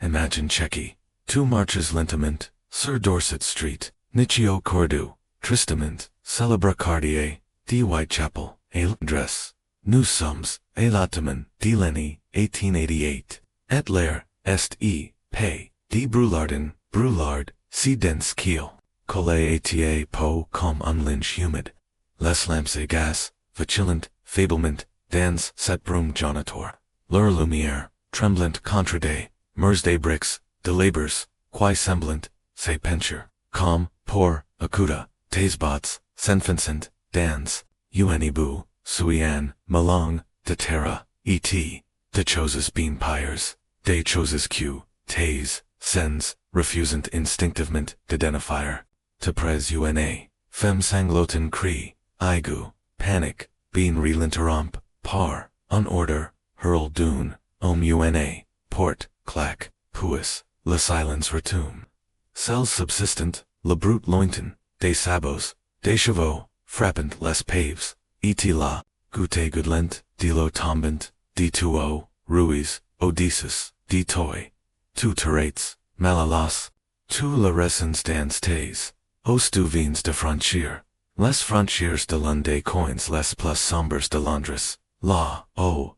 imagine Checky. 2 marches lentament, Sir Dorset Street, Nicio Cordu, Tristament, Celebra Cartier, D. Whitechapel, A. Dress. Nous sommes, A. Lataman, D. Lenny, 1888. Et l'air, est E. Pay, D. Broularden, Broulard, C. Dense Keel. Colle ata po comme un linge humid. Les lamps et gas, vacillant, fablement, dans cette brume janitor. Leur lumière, tremblant contre des, murs des bricks, de labors, qui semblant, se pencher, comme, pour, acuta, tes bots, senfincent, dans, unibu, suian, malong, de terra, et, de choses bean pyres, de choses q, tes, sens, refusant instinctivement, d'identifier, te pres una, fem sanglotin cri, aigu, panic, bean relinterromp, par, unorder, hurl dune, una, port, clack, puis, le silence retum. Cells subsistent, le brute lointain, des sabots, des chevaux, frappant les paves, et la, goûte goodlent, dilo tombant, di tuo, ruis, odysseus, di toi, tu terrates, malalas, tu la resens dans tes, os tu vins de franchir, les franchirs de l'un des coins les plus sombres de Londres, la,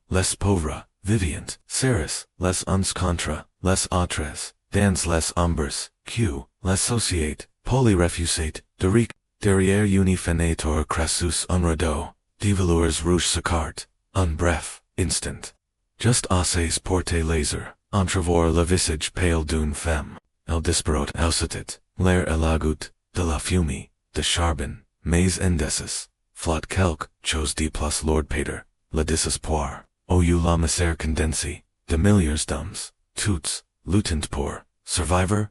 les pauvres, vivient, seris, les uns contra, les autres, dans les ombres, q, les sociate, polyrefusate, deric, derrière unifenator crassus un rideau, divelures rouge sacart, un bref, instant. Just assez porter laser, entrevoir le visage pale d'une femme, el disparot ausitit, l'air elagut, de la fumée, de charbon, mais indécis, flot quelque, chose de plus lord pater, le désespoir, ou la misère condensée, de milliers d'hommes, toutes, lutent pour, survivre,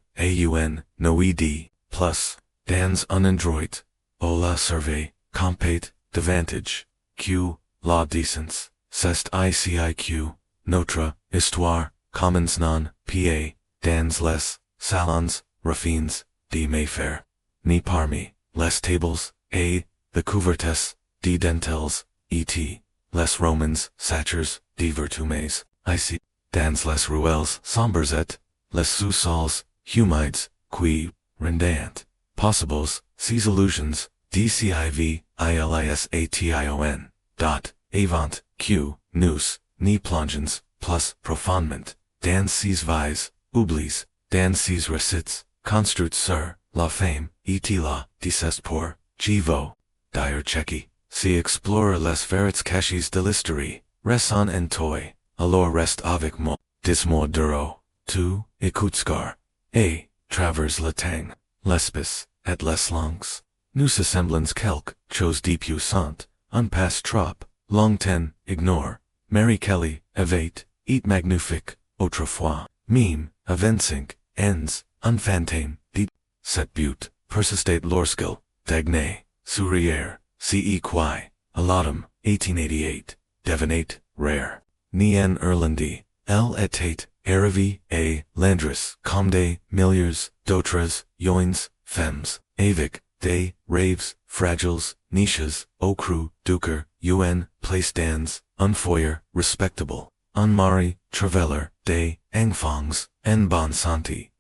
noed, plus, dans un endroit, o la survey, compate, davantage, q, la decence, c'est ICIQ, notre, histoire, commons non, pa, dans les, salons, raffines, de Mayfair, ni parmi, les tables, a, the couvertes, de dentelles, et, les romans, satchers, de vertumes, ici, dans les ruelles, sombres et, les sous-sols, humides, qui, rendant, possibles, ces illusions, DCIV, ILISATION, dot, avant, q, nous, ni plongeons, plus, profondement, dans ces vies, oublies, dans ces récits, construits sur, la fame, et la, dicest pour, Givo, dire Checky, si explore les verits cachés de l'histoire, res en en toi, alors reste avec moi, dis-moi duro, tu, écoutescar, et, travers le temps, l'espèce, et les langues, nous assemblons quelque chose de puissant, un passe trop, longtemps, ignore, Mary Kelly, avait, et magnifique, autrefois, mime, à 25, ens, un fantôme, dit, cette butte, persistate lorsqu'il, dagne, sourire, ce qui, à l'automne, 1888, devenait, rare, ni en Irlande, elle était, arrivée, à, Londres, comme des, milliers, d'autres, joints, femmes, avec, des, raves, fragiles, niches, au cru, duker, place dans, un foyer, respectable, un mari, traveller, des, enfants, en bonne santé,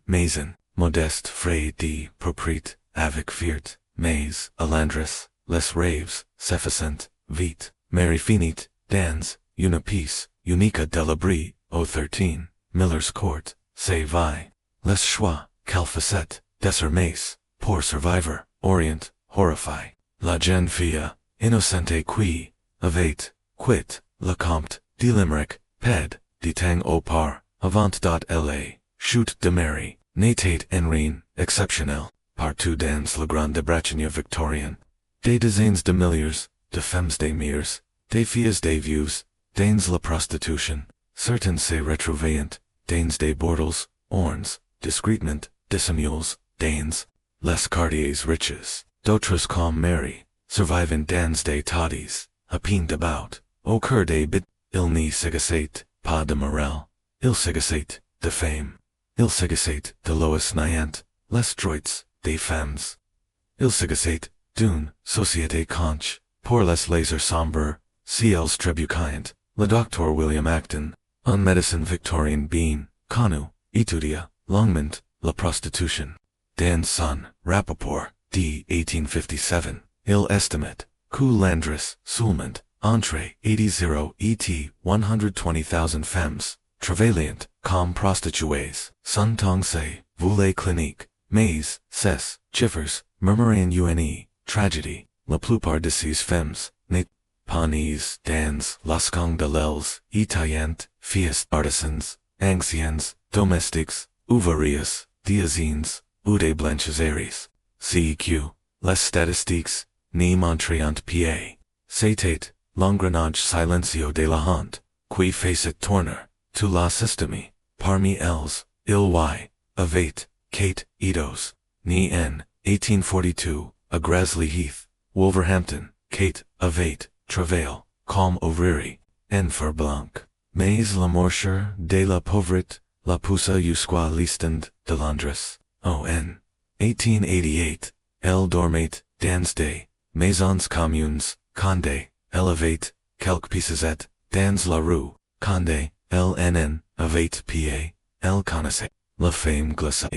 maison, modeste frais de propriété, avec fiert, mais, à Londres, les raves, s'efficient, vite, Mary finit, dans, une piece, unica de l'abri, au 13, Miller's Court, c'est vi, les choix, qu'elle faisait, désormais, pour survivre, orient, horrify, la jeune fille, innocente qui, avait, quit, le comte, de Limerick, ped, de tang au par, avant.la, chute de Mary, n'était en rien, exceptionnel, partout dans le grand débrachement victorien, des dizaines de milliers, de femmes des mires, des filles des vieux, dans la prostitution, certains se retrouvaient, dans des bordels, ornes, discrètement, dissimules, dans, les quartiers riches, d'autres comme Mary, survivant dans des toddies, à peine d'about, au cœur des bit, il n'y s'agissait, pas de morale, il s'agissait, de fame, il s'agissait, de lois niant, les droits, des femmes. Il s'agissait, d'une, société conche, pour les lasers sombres, si elles trébuquant, le docteur William Acton, un médecin victorien being, Kanu, Etudia, Longmont, La Prostitution. Dan Son, Rappaport, d. 1857. Il Estimate, Coup Landris, Sulmont, Entrée, 80 et 120,000 femmes, travaillant, comme prostituées, Sun Tong Se, Voulez Clinique, Mais, Cess, Chiffers, Murmurain Une, Tragedy, La plupart de ces femmes, n'est Panis, Dans, Lascong de l'Elles, Italiant, Fiest Artisans, Anciens, Domestiques, Ouvriers, Diazines, Ude Blanches Aries, CEQ, Les Statistiques, Ni Montriant PA, Cetate, L'engrenage silencio de la honte, qui facet tourner, tu la système, parmi elles, il y, avait, Kate, Edos, Ni N, 1842, a Grasley Heath, Wolverhampton, Kate, avait, Travail, Calm Ouvrier, N. for Blanc, Mais la morsure de la pauvreté, la poussa jusqu'à l'Estand de Londres, O.N. 1888, Elle dormait, dans des maisons communes, Condé, Elevate, quelques pieces dans la rue, Condé, LNN, avait PA, Elle connaissait, la femme glacée,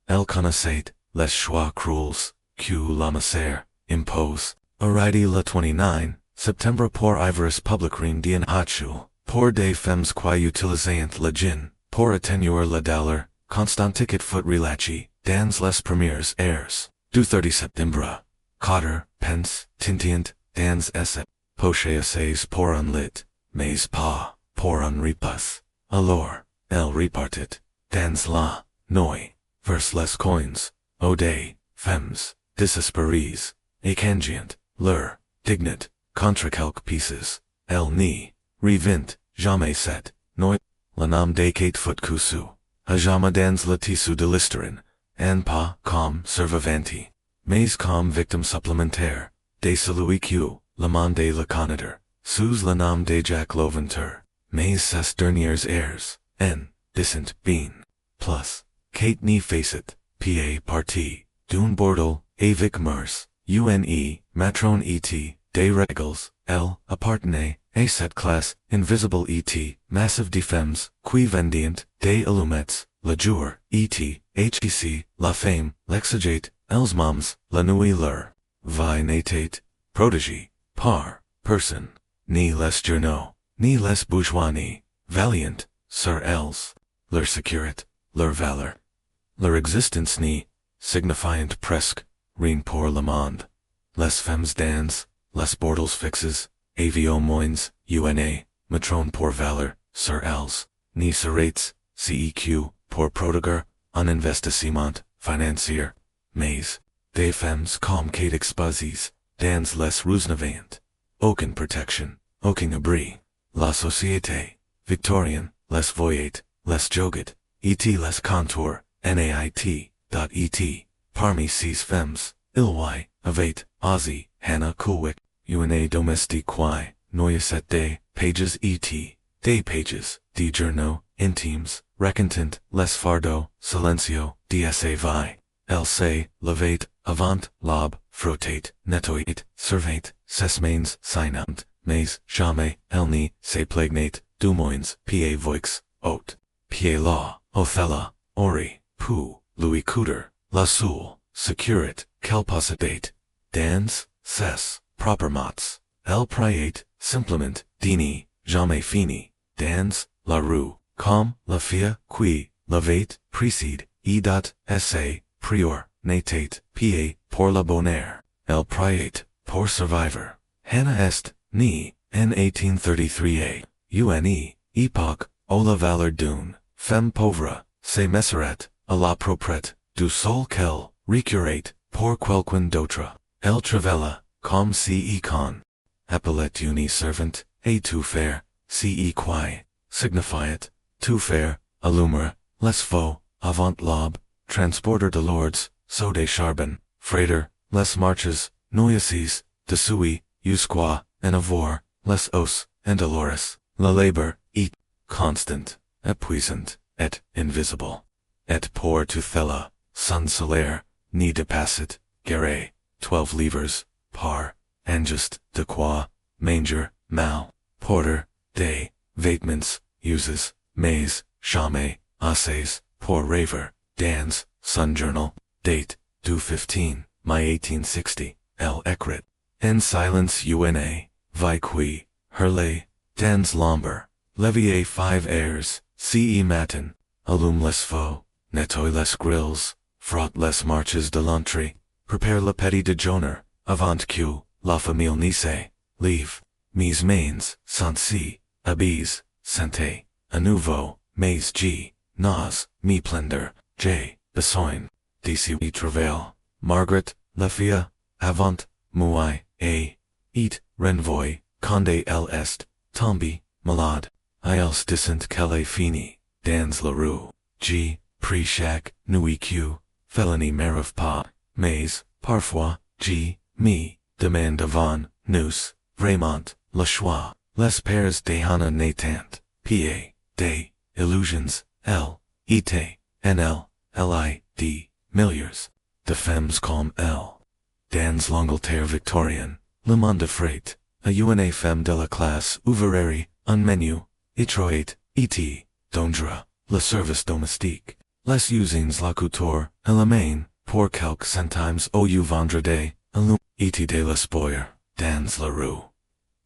Elle connaissait, les choix cruels, que la misère impose, Aridi la 29, Septembre pour Ivoris public reine d'en Hachul, pour des femmes qui utilisant la gin, pour atténuer la douleur, constantiquet foot relachi, dans les premières airs, du 30 septembre, Cotter, Pence, Tintient, dans esse, poche essays pour un lit, mais pas, pour un repas, alors, elle repartit, dans la, noi, vers les coins, au des, femmes, désespérées, écangient, leur, dignit, contre quelques pieces, elle n'y, revint, jamais set, noi, le nom de Kate foot cousu, a jamais dans le tissu de l'histoire, en pas comme survivanti, mais comme victime supplémentaire, de celui que, le monde de le connaître, sous le nom de Jack l'Oventeur, mais ses dernières airs, en, decent bien, plus, Kate n'y facet, pa partie, d'un bordel, avec mers, une, matron et, des règles, elle, appartenait, à cette classe, invisible et, massive de femmes, qui vendient, des allumettes, le jour, et, hec, la femme, l'exegate, elles moms, la nuit leur, vie n'était, protégé, par, personne, ni les journaux, ni les bourgeois ni, valiant, sur elles, leur sécurité, leur valeur, leur existence ni, signifiant presque, rien pour le monde, les femmes dans, les bordels fixes, avio moins, una, matron pour valeur, sur elles, ni serates, ceq, pour protéger, un investissement, financier, mais, des femmes comme Kate exposées, dans les rues navantes, aucune protection, aucun abri, la société, victorienne, les voyait, les joguet, et les contours, nait, parmi ces femmes, il y avait, Ozzy, Hannah Coolwick, une domestique qui, noyait des pages et, des pages, de journaux, intimes, recontent, les fardeaux, silencio, dsav, elle se, levait, avant, l'aube, frottait, nettoyait, servait, ses mains, signant, mais, jamais, elle n'y, se plaignait, du moins, pa voix, haute, pa la, Othello, ori, pou, Louis Couder, la soul, securit, qu'elle possédait, dans, ses, proprement, elle priait, simplement, dini, jamais fini, dans, la rue, comme, la fille, qui, l'avait, précède, esse, prior, n'était, pa, pour le bonheur, elle priait, pour survivre, Hannah est, ni, en 1833 une, époque, où la valeur d'une, femme pauvre, se mesurait, à la propreté, du sol qu'elle, récurait, pour quelqu'un d'autre, elle travailla, comme si con, appelait une servante, et tout faire, qui, signifiait, tout faire, allumer, les faux, avant l'aube, transporter de lourds, so des charbon, freighter, les marches, noyaces, de sui, jusqu'à, en avoir, les os, and dolores, la labor, et, constant, épuisant, et, invisible, et pour tutela, son salaire, ni dépassit, guéret, 12 livres, par, injust, de quoi, manger, mal, porter, des, vêtements, uses, mais, jamais, Essays, pour rêver, Dan's, Sun Journal, date, du 15, May 1860, L. Écrit. En silence una, vi qui, hurle, Dan's Lomber, levier 5 airs, ce matin, allume les faux, nettoie les grilles, frotte les marches de l'entrée, prepare le petit déjeuner, avant que, la famille nice, leave, mes mains, sont si, habits, santé, à nouveau, mais G, nas, me plender, J, besoin, d'ici y travail, Margaret, la fille, avant, moi, a, eat, renvoy, conde elle est, tombe, malade, Elles descent qu'elle fini, dans la rue, G, prix chaque, nuit que, felony m'arrive pas, mais, parfois, G, me, demande avant, nous, vraiment, le choix, les pères de Hannah n'étant, pa, des, illusions, L, et, nl, lid, milliers, de femmes comme elle. Dans l'Angleterre victorienne, le monde de freight, a une femme de la classe ouvrière, un menu, étroit, et, dondra, le service domestique, les usines la couture, et la main, pour quelques centimes au vendredi, et de l'espoir, dans la rue.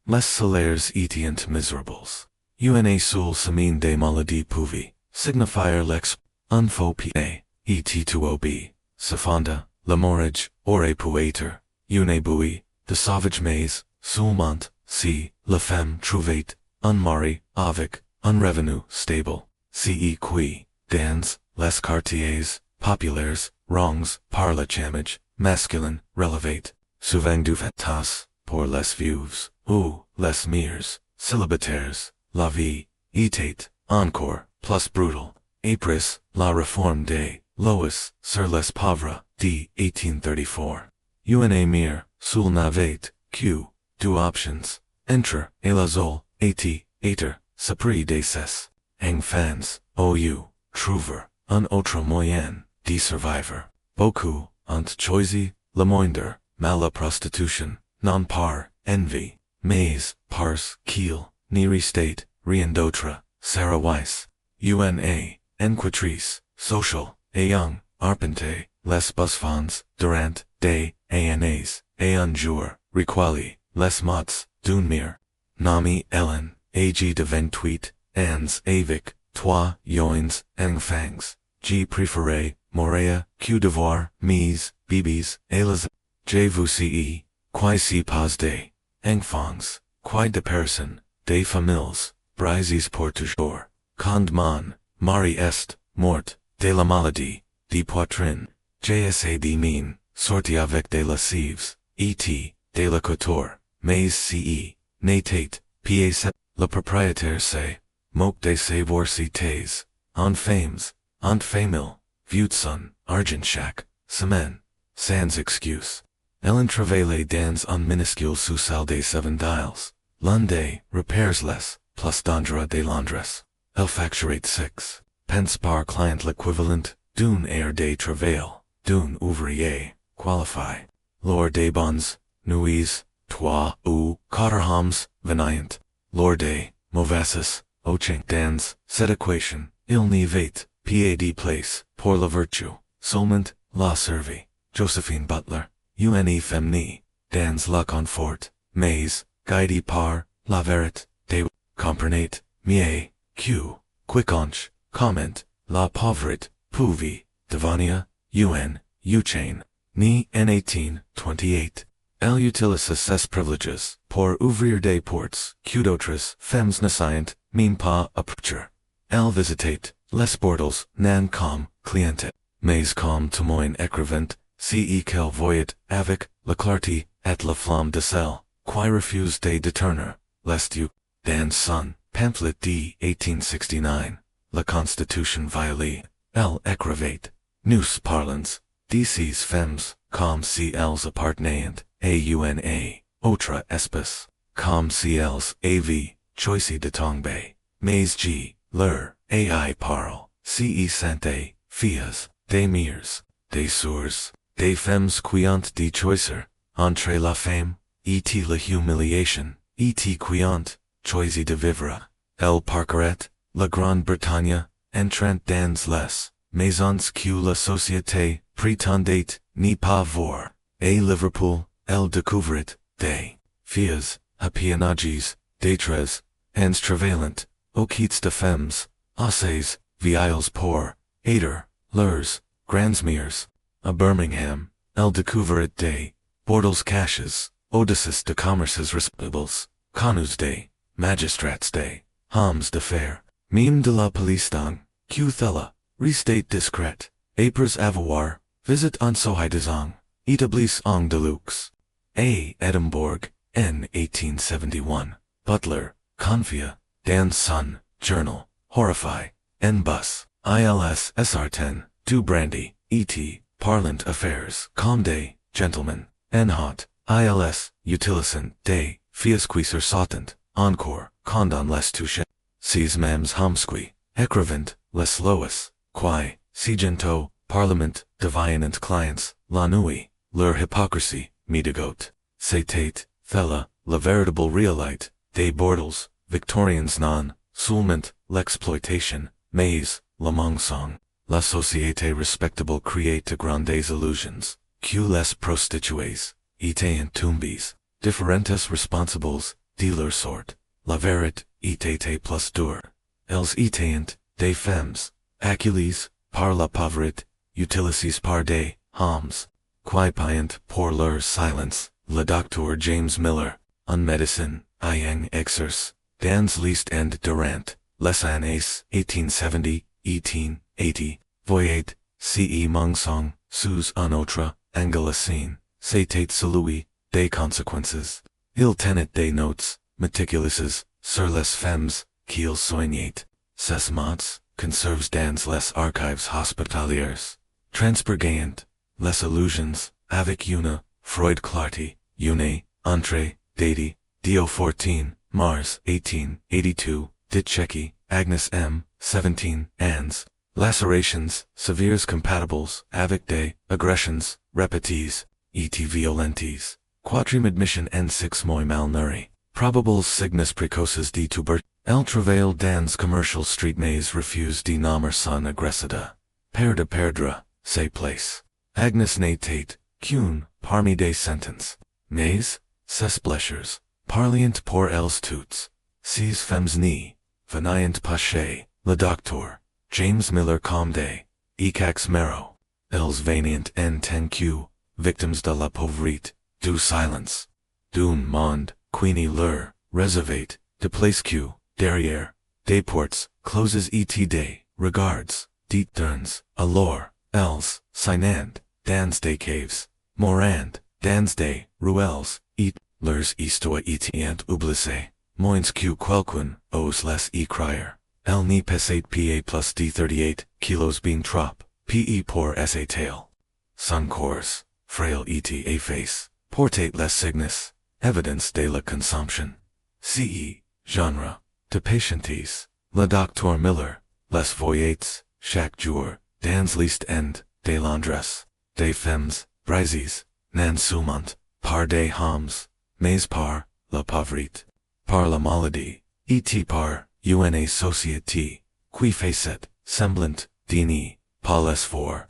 Les salaires étant miserables. Une seule semaine de maladie pouvait signifier l'ex, un faux pa, et tout ob, cependant, le mortgage, aurait pu être, une bouée, de sauvage mais, seulement, si, la femme trouvait, un mari, avec, un revenu stable, ce qui, dans, les quartiers, populaires, rangs, par le chamage, masculin, relevate, souvent du tas, pour les vieux, ou, les mères, célibataires, la vie, était, encore, plus brutal, April, la réforme des lois sur les pauvres, d. 1834. Une mère, seule n'avait, que, deux options, entre, et la zole, être, s'apprix des ses, enfants, ou, trouver, un autre moyen, de survivre. Beaucoup, ont choisi, le moindre, mal la prostitution, non par, envie, mais, parce, qu'il, n'y restait, rien d'autre, Sarah Weiss, una, enquêtrice, social, et young, arpente, les busfonds, durant, des, années, et un jour, requali, les mots, d'une mire. Nami Ellen, âgée de 28 ans avec, 3 joints, enfants, G préféré, Morea, que devoir, mes, bibis, Elles, je vous sais, qui si pas des, enfants, qui de personnes, des familles, brises pour toujours, quand mon, mari est, mort, de la maladie, de poitrine, j'essaie de mine, sorti avec des lascives, et, de la couture, mais ce, n'était, pa le propriétaire c'est, moque de savoir si tes, en famille, vieux son, argent chaque, semaine, sans excuse. Ellen travaillait dans un minuscule sous-sol de 7 dials, l'un repairs les, plus d'endroits de Londres. Elle facturate 6 pence par client l'équivalent, d'une heure de travail, d'un ouvrier, qualifié. Lors des bonnes, nuits, 3 ou 4 hommes, venant, lors des, mauvaises, oching dans, cette équation, il n'y avait, pas place, pour la vertu, seulement, la survie. Josephine Butler, une femini, dans la confort, mais, guidée par, la vérité, de, comprenez, mieux, que, quiconque, comment, la pauvreté, pouvait, devenir, chain, ni en 1828. Elle utilise ses priviléges, pour ouvrir des portes, que d'autres femmes n'essayent, même pas approcher. Elle visitait, les portals, non comme, cliente, mais comme témoin écrivant, ce qu'elle voyait, avec, la clarté, et la flamme de celle, qui refuse de détourner, les dieux, dans son, pamphlet de 1869, la Constitution violée, elle écrivait, nous parlons, de ces femmes, comme si elles appartenaient, à une autre espèce, comme si elles avaient, choisi de tomber, mais G, leur, ai parle, si santé, filles, des mères, des soeurs, des femmes qui ont de choisir, entre la femme, et la humiliation, et qui ont, choisi de vivre, elle parcourait, la Grande-Bretagne, entrant dans les maisons que la société prétendait n'y pas voir, et Liverpool, Elles Découvrez, des filles, espionnagés, détresse, ans travaillant, aux quittes de femmes, assez, vieilles pour, aider, leurs, grandsmères, à Birmingham, Elles Découvrez des, bordels caches, audaces de commerces respectables, connus des, magistrats des, hommes d'affaires, mime de la police dans, que thella, restate discret, apres avoir, visit en sohidesong, établis en de luxe. A. Edinburgh, N. 1871, Butler, Confia, Dan's Son, Journal, Horrify, N. Bus, ILS SR10, Du Brandy, E.T., Parlant Affairs, Comde, Gentleman, N. Hot, ILS, Utilison, Day, Fiasquisser Sautant, Encore, Condon les Touche, Cs Mams Homsqui, Ecrivant, Les Lois, Quai, Sigento, Parliament, Deviant Clients, La Nuit, Leur Hypocrisy, Medigote, Cetate, Thella, La Veritable Realite, Des Bordels, Victorians Non, Soulment, L'exploitation, Mais, La Mongsong, La Société Respectable Créate de Grandes Illusions, Q les Prostituées, Etant Tumbis, Differentes Responsables, de leur sort, La Verite, Etate plus dur, Elles etant, des femmes, Acules, par la pauvreté, utilices par des, hommes, qui payant pour leur silence, le Dr. James Miller, en médecine, ayant exerce, dans l'East End durant, les années 1870, 1880, voyait, ce Mongsong, sous un autre, Anglicene, c'était celui, des conséquences. Il tenait des notes, méticuleuses, sur les femmes, qu'il soignait. Ces mots, conserves dans les archives hospitalières, transpurgant, les illusions, avec une, Freud clarté, une, entrée, date, Dio 14, Mars 1882, Ditcheki, Agnes M, 17, Ans, lacerations, severes compatibles, avec des, aggressions, repeties, et violentes, quatrième admission N6 mois malnourri, probables signes precoces de tuber, el travail dans commercial street maze refuse de nommer son agressada, père de perdre, ses place, Agnes natate, qu'une, parmi des sentences, mais, ses blessures, parliant pour elles toutes, ces femmes ni, venant pacher, le docteur, James Miller Comde, Ecax Mero, elles venant en tenque, victims de la pauvreté, du silence, d'un monde, queenie leur, réservate, de place que, derrière, des portes, closes et des, regards, dit turns, alors, elles, signant, dans des caves, morand, dans des, ruelles, et, leurs histoires étant oubliées, moins que quelqu'un, ose les y crier. Elle n'y pesait pa plus de 38 kilos bien trop, pe pour sa tail. Son corps, frail et efface, portait les signes, evidence de la consomption. Ce, genre, de patientes, le docteur Miller, les voyages, chaque jour, dans l'East End, de Londres, des femmes, brisées, non seulement, par des hommes, mais par, la pauvreté, par la maladie, et par, une société, qui facet, semblant, dini, pas les for.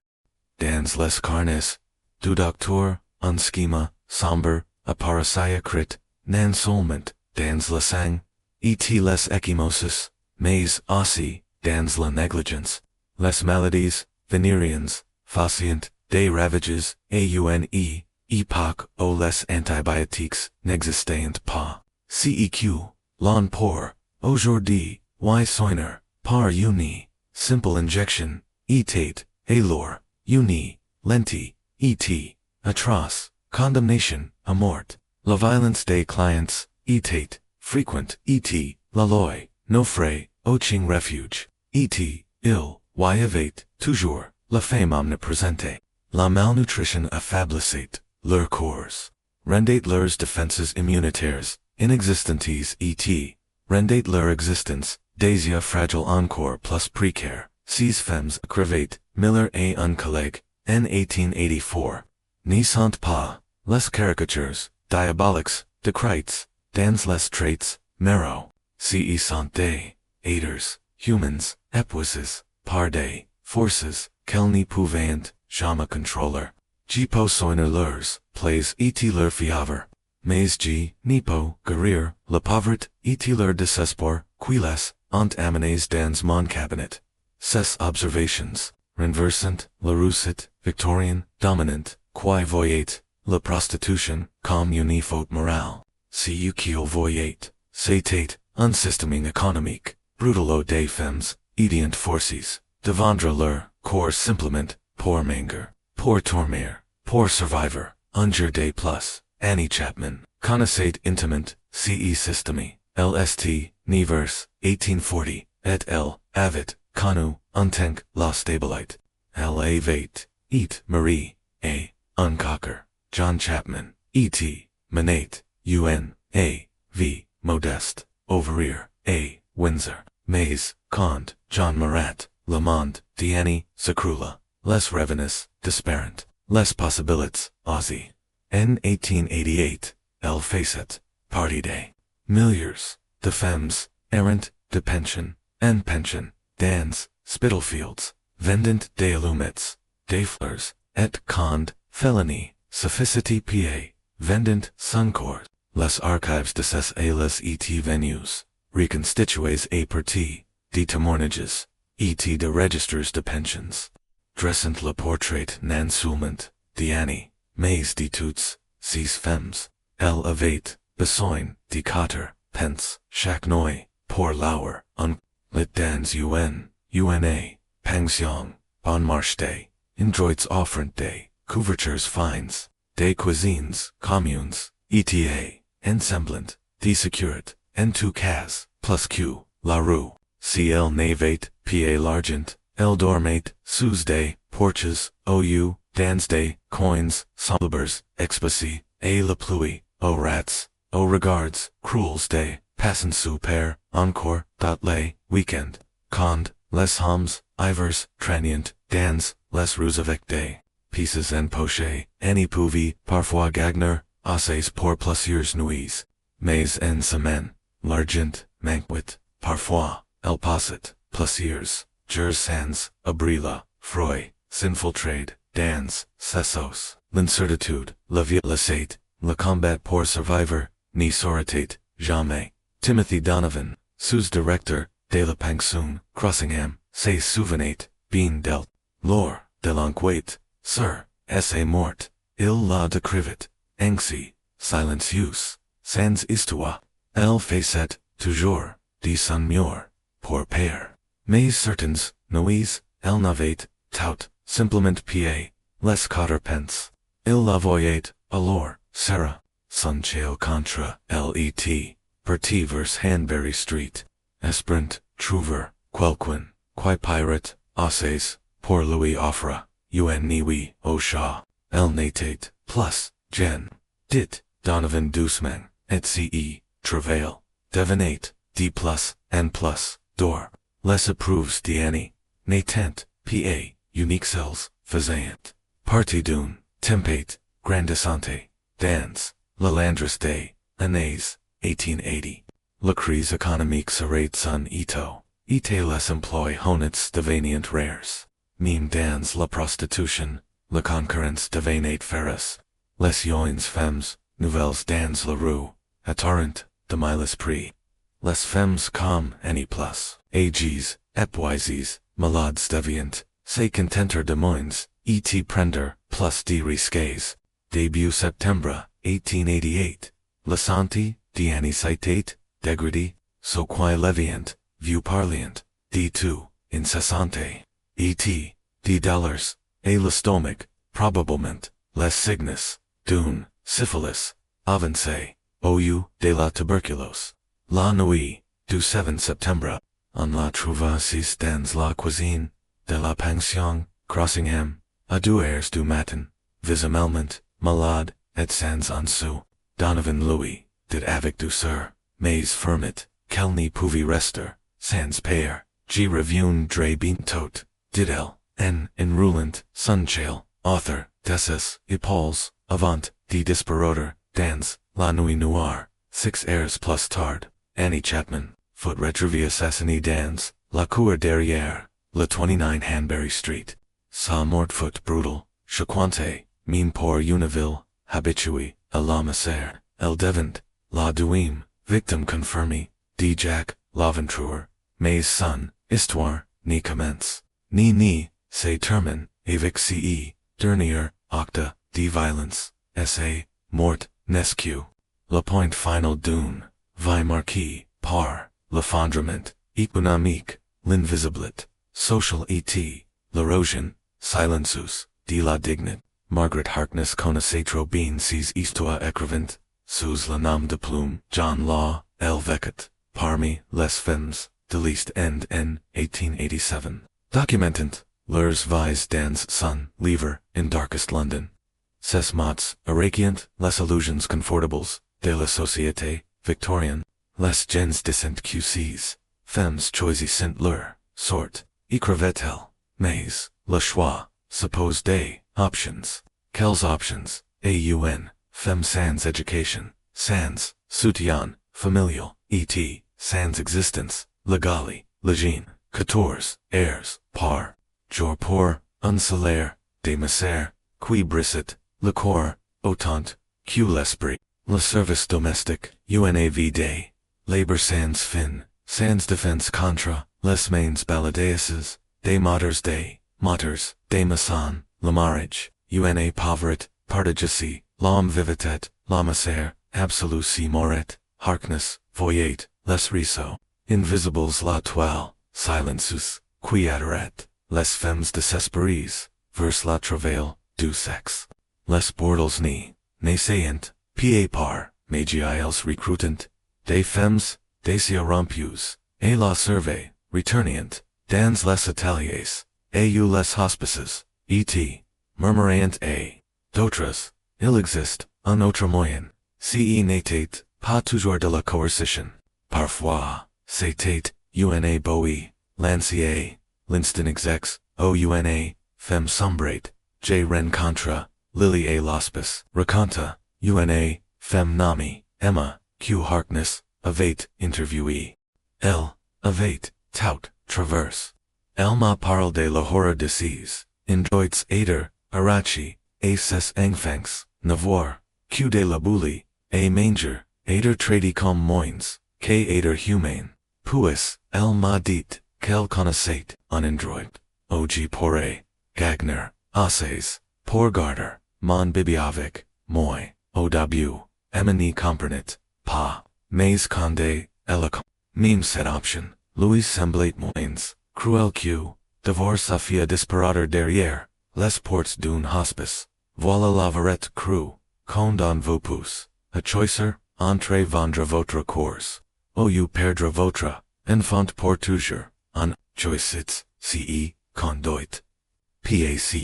Dans les carnes, du docteur, un schema, sombre, apparaissait crit, non seulement, dans le sang, et les ecchymoses, mais aussi, dans la négligence, les maladies, vénériennes, faciant, des ravages, aune, époque où les antibiotiques n'existent pas, ceq, l'on pour, aujourd'hui, y soigner, par une, simple injection, etate, alors, une, lenti, et, atroce, condemnation, à mort, la violence des clients, etate, frequent, et, la loi, no frais, auching refuge, et, il, y avait, toujours, la femme omniprésente, la malnutrition affaiblissait, leur corps, rendait leurs défenses immunitaires, inexistentes et, rendait leur existence, désia fragile encore plus précaire, ces femmes crevate, Miller et un collègue, en 1884, n'y sont pas, les caricatures, diaboliques, décrites, dans les traits, marrow, ce sont des, haters, humans, épuisés, Parday, forces, Kelny Pouvant, Jama controller. Jipo Soiner leurs, plays et leur fiavre. Mais G, Nipo, Guerrier, Le Pauvret, et leur desespoir, Quiles, Ant Amenes dans mon cabinet. Ses observations, renversant, la russit, Victorian, dominant, qui voyait, la prostitution, comme une faute morale. Si qui voyait, c'est unsysteming économique, brutalo des femmes, idient forces, de vendre leur, corps simplement, pour manger, pour dormir, pour survivre, unger des plus, Annie Chapman, connaissait intimement, ce système, LST, Nevers, 1840, et Elles, avait, connu, untank, la stabilite, avait, et Marie, A. Uncocker, John Chapman, E.T., Manate, UN, A. V. Modeste, Ouvrier, A. Windsor, Mais, Conde, John Marat, Lamond, Diani, Sacrula, Les Revenus, Disparent, Les Possibilités, Aussie. N. 1888, El Facet, Party Day. Milliers, de Femmes, Errant, de Pension, en Pension, Dans, Spitalfields, Vendant des Allumets, des Fleurs, et Conde, Felony, Sophisticity PA, Vendant, Suncourt, Les Archives de ces Elles et Venues, Reconstitués à partir, de témoignages, et de registers de pensions. Dressant le portrait non seulement, d'Annie, mais de toutes, ces femmes, elle avait, besoin, de 4 pence, chaque nuit, pour l'hour, lit dans UNA, pension, bon marché, indroits offrant des, couvertures fines, des cuisines, communes, ETA, ensemblant, de securit, en tout cas, plus Q, la rue, si elle n'avait, PA l'argent, elle dormait, sous des, porches, OU, dans des, coins, sombres, exposés, et la pluie, aux rats, aux regards, cruels des, passant sous per, encore, les, weekend, conde, les hommes, ivers, tranient, dans, les rues avec des, pieces en poche, any pouvi, parfois gagner, assez pour plusieurs nuits, mais en semaine, l'argent, manquit, parfois, elle passait, plusieurs, jours sans, abrila, froid, s'infiltrade, dans, cessos, l'incertitude, la vie lassate, le combat pour survivre, ni soritate, jamais. Timothy Donovan, sous-directeur, de la pension, Crossingham, se souvenait, bien delt, lors, de l'enquête, sur, est mort, il la décrivit, ainsi, silencieux, sans histoire, elle faisait, toujours, de son mieux, pour père. Mais certaines, nuits, elle n'avait, tout, simplement pa, les 4 pence. Il la voyait, alors, Sarah, son chael contre, let, parti vers Hanbury Street, Esprint, trouver, quelqu'un, qui pirate, assez, pour lui offre, un niwi, au chat, elle n'était, plus, Jen, dit, Donovan doucement, et ce, travail, devenait, d plus, n plus, d'or, les approuves d'Annie, n'étant, pa, unique cells, faisant, partie d'une, tempête, grandissante, dans, la landress des, années, 1880. La crise économique serait son ito, et les emplois honnêtes devenient rares. Même dans la prostitution, la concurrence devenait féroce. Les jeunes femmes, nouvelles dans la rue, attorrent, de miles prix. Les femmes comme any plus, ages, épuisées, malades deviant, se contenter de moins, et prendre, plus de risques. Début septembre, 1888, la santé, d'Annie citate, dégradée, so qui leviant, vieux parliant, de tout, incessante, et de dollars, et le stomach, probablement, les signes, d'une, syphilis, avancée, ou de la tuberculose. La nuit, du 7 septembre, on la trouva assis dans la cuisine, de la pension, Crossingham, à 2 heures du matin, visiblement, malade, et sans un sou. Donovan Louis, dit avec douceur, mais fermit, qu'elle n'y pouvait rester, sans père, G. Revune dre bientôt, dit-elle, en roulant, son chael, author, desses, épaules, avant, de disparaître, dans, la nuit noire, 6 heures plus tard, Annie Chapman, foot retrouvée assassinée dans, la cour derrière, Le 29 Hanbury Street. Sa Mortfoot Brutal, Chaquante, Mime pour Univille, Habitui, à la Misère, El Devant, La Douim, Victim Confirmé, D. Jack, L'Aventure, Mais Son, Histoire, Ni Commence, Ni, Se Termine, Avec Ce, Dernier, Octa, D. Violence, Essai, Mort, Nescu, Le Point Final Dune, Vi Marquis, Par, Le Fondrement, Economique, L'Invisiblet, Social et L'Erosion, Silenceus, De la Dignit, Margaret Harkness Conacetro Bean sees Histoire écrivant, sous le nom de Plume, John Law, El Vecot, Parmi, Les Femmes, de l'East End N, 1887. Documentant, Leurs Vies dans Son, Lever, in Darkest London. Ses mots, Arachiant, Les Illusions Confortables, de la Société, Victorienne, Les gens decent QCs, Femmes choisissent leur, sort, écrivait-elle, mais, le choix, suppose des, options, quelles options, AUN, Femme sans education, sans, soutien, familial, et, sans existence, legally, légine, 14, heirs, par, jour pour, un salaire, des misères, qui brisset, le corps, autant, que l'esprit, le service domestique, UNAV day, labor sans fin, sans défense contre, les mains baladeuses, des martyrs des maçons, le marriage, UNA pauvreté, partageacy, l'homme vivitet, la misère, absolue si moret, Harkness, voyait, les riceaux, invisibles la toile, silenceus, qui adorat, les femmes désespérées, vers la travail, du sexe, les bordels naissant, pieds par, magiles recrutant, des femmes, désirompues, et la serve, returnant, dans les ateliers, au les hospices, et, murmurant d'autres, il existe, un autre moyen, ce n'était pas toujours de la coercition, parfois, c'était, una bowie, lancier, l'instant exex, una, femme sombrate, j rencontre, lily a l'hospice, raconta, una, femme nommée, Emma, q Harkness, avait, interviewee. Elle, avait, tout, traverse. Elle m'a parlé de la horreur de ces, indroits aider, arachi, et ses enfants, n'avoir, que de la boule, et manger, aider tradi comme moins, que aider humain. Puis, elle m'a dit, qu'elle connaissait, un indroit, og pourrait, gagner, assez, pour garder, mon bébé avec, moi, au début, Emily comprenait, pas, mais quand elle mime cette option, lui semblait moins, cruel que, devoir sa fille disparaître derrière, les portes d'un hospice, voilà la verette crue, qu'on donne vos pouces, a choicer, entrez vendre votre course, ou you perdre votre, enfant pour toujours, en, choicit, ce, conduit, pace,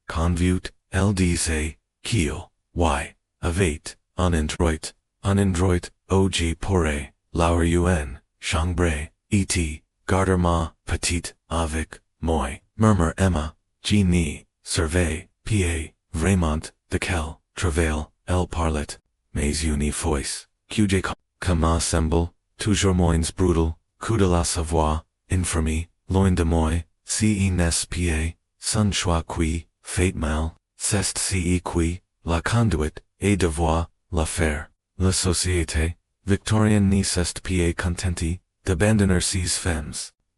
convute, elle disait, qu'il, y, avait, un indroit, og pourrait, leur un, chambre, et, garder-moi, petite, avec, moi, murmure Emma, Genie, surveille, pa, vraiment, de quel, travail, elle parlait, mais une fois, que comment semble, toujours moins brutal, que de la savoir, infirmie, loin de moi, si n'est pas, son choix qui, fait mal, c'est si qui, la conduite, et devoir, la faire, la société, victorienne ni c'est pas contenti, d'abandonner ses femmes,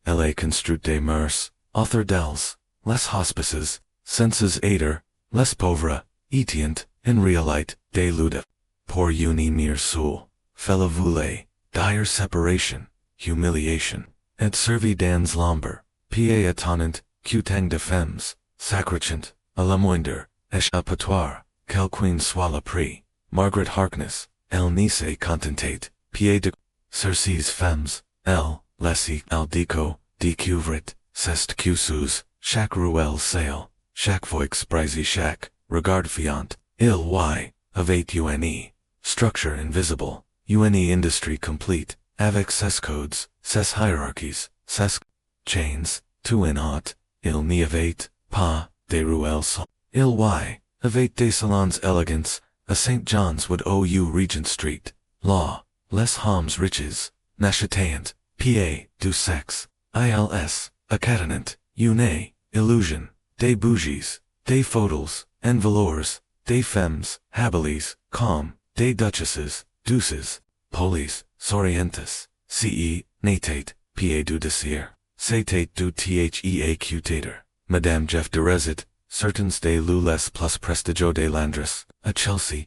elle est construite des mœurs, author d'elles, les hospices, senses aider, les pauvres, étient, in réalité, des ludes, pour unir soul, fella voulait, dire séparation, humiliation, et servi dans l'ombre, pa étonnant, que tant de femmes, sacrifiant, à la moindre, échappatoire, quelqu'un soit le prix, Margaret Harkness, elle n'y s'est contentate, pied de, sur ces femmes, elle, laissez, elle découvrit, c'est que sous, chaque ruelle sale, chaque voix brisé chaque, regard fiant, il y, avait une, structure invisible, une industry complete, avec ses codes, ses hierarchies, ses chains, tout en haut, il n'y avait pas, des ruelles, il y, avait des salons elegants, a St. John's Wood ou Regent Street, law, les hommes riches, n'achetant, pa, du sexe, ils, Accatenant, une, illusion, des bougies, des photos, and velours, des femmes, habilis, calm, des duchesses, douces, polies, sorientis, ce, natate, pa du désir, satate du theacutator, Madame Jeff de Rezit, certains des lules plus prestigio des Landres, à Chelsea,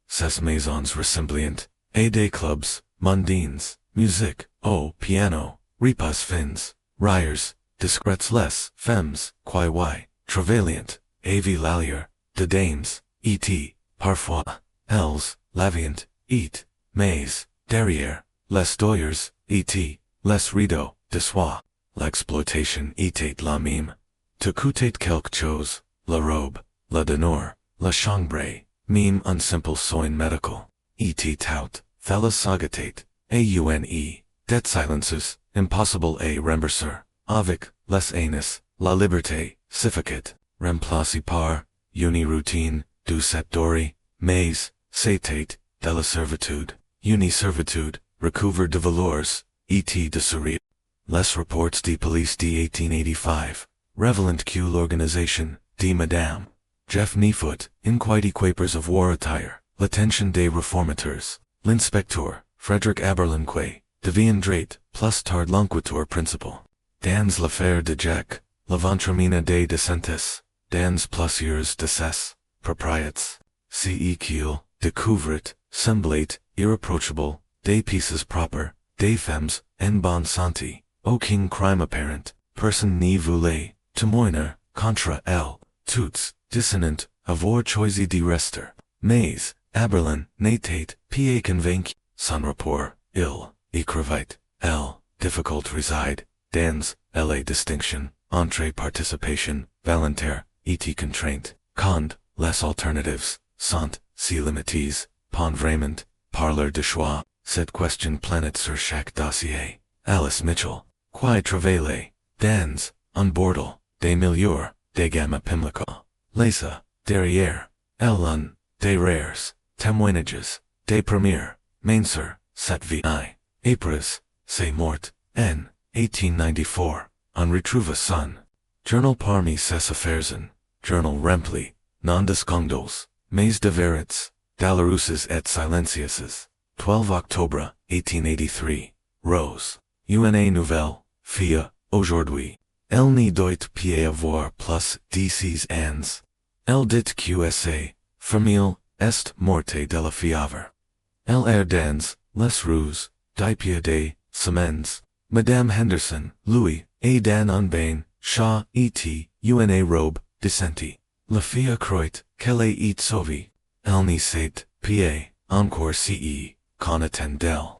ses maisons ressemblient, et des clubs, mondines, musique, au piano, repas fins, rires, discrets les femmes, qui travaillant, avi l'allier, de dames, et, parfois, elles, lavient, et, mais, derrière, les doyers, et, les rideaux, de soie, l'exploitation était la même. Te coûtait quelque chose, la robe, la denor, la chambre, même un simple soin médical, et tout, thalasagatate, aune, det silences, impossible à rembourser, avec, les anus, la liberté, sufficate, remplacé par, routine, du septori, mais, satate, de la servitude, servitude, recouvre de valeurs, et de sourire. Les reports de police de 1885, revelant que l'organisation, de Madame Jeff Nefoot, inquiety quapers of war attire, l'attention des reformateurs, l'inspecteur, Frederick Aberlinque, devient drate, plus tard l'enquêteur principal. Dans l'affaire de Jack, la ventramina des decentes, dans plusieurs de ses, propriétés, qu'il, découvrit, semblait, irreproachable, des pieces propres, des femmes, en bonne santé, aucun crime apparent, personne n'y voulait, témoigner, contre elle, toutes, dissonant, avoir choisi de rester, mais, Aberlin, n'était, pas convaincu, son rapport, il, écrivait, elle, difficult reside, dans, la distinction, entre participation, volontaire, et contrainte, quand, les alternatives, sont, si limites, pas vraiment, parleur de choix, cette question planète sur chaque dossier, Alice Mitchell, qui travaillait, dans, un bordel, des milieux, des gamma pimlico, Lisa, derrière, elle des rares, témoignages, des premiers, mainser, cette vie, Aprils, c'est mort, en, 1894, on retrouve son, journal parmi ses affaires, journal rempli, non de scandals, mais de vérités, d'alerousses et silencieuses, 12 octobre, 1883, Rose, une nouvelle, fille, aujourd'hui, elle n'y doit pas avoir plus de 6 ans, elle dit que sa famille est morte de la fièvre. Elle dans, les rues, depuis des semaines, Madame Henderson, Louis, et dans un bain, chat et une robe, decente. La fille croit qu'elle est sauvée. Elle n'y sait pas encore si qu'on attend d'elle.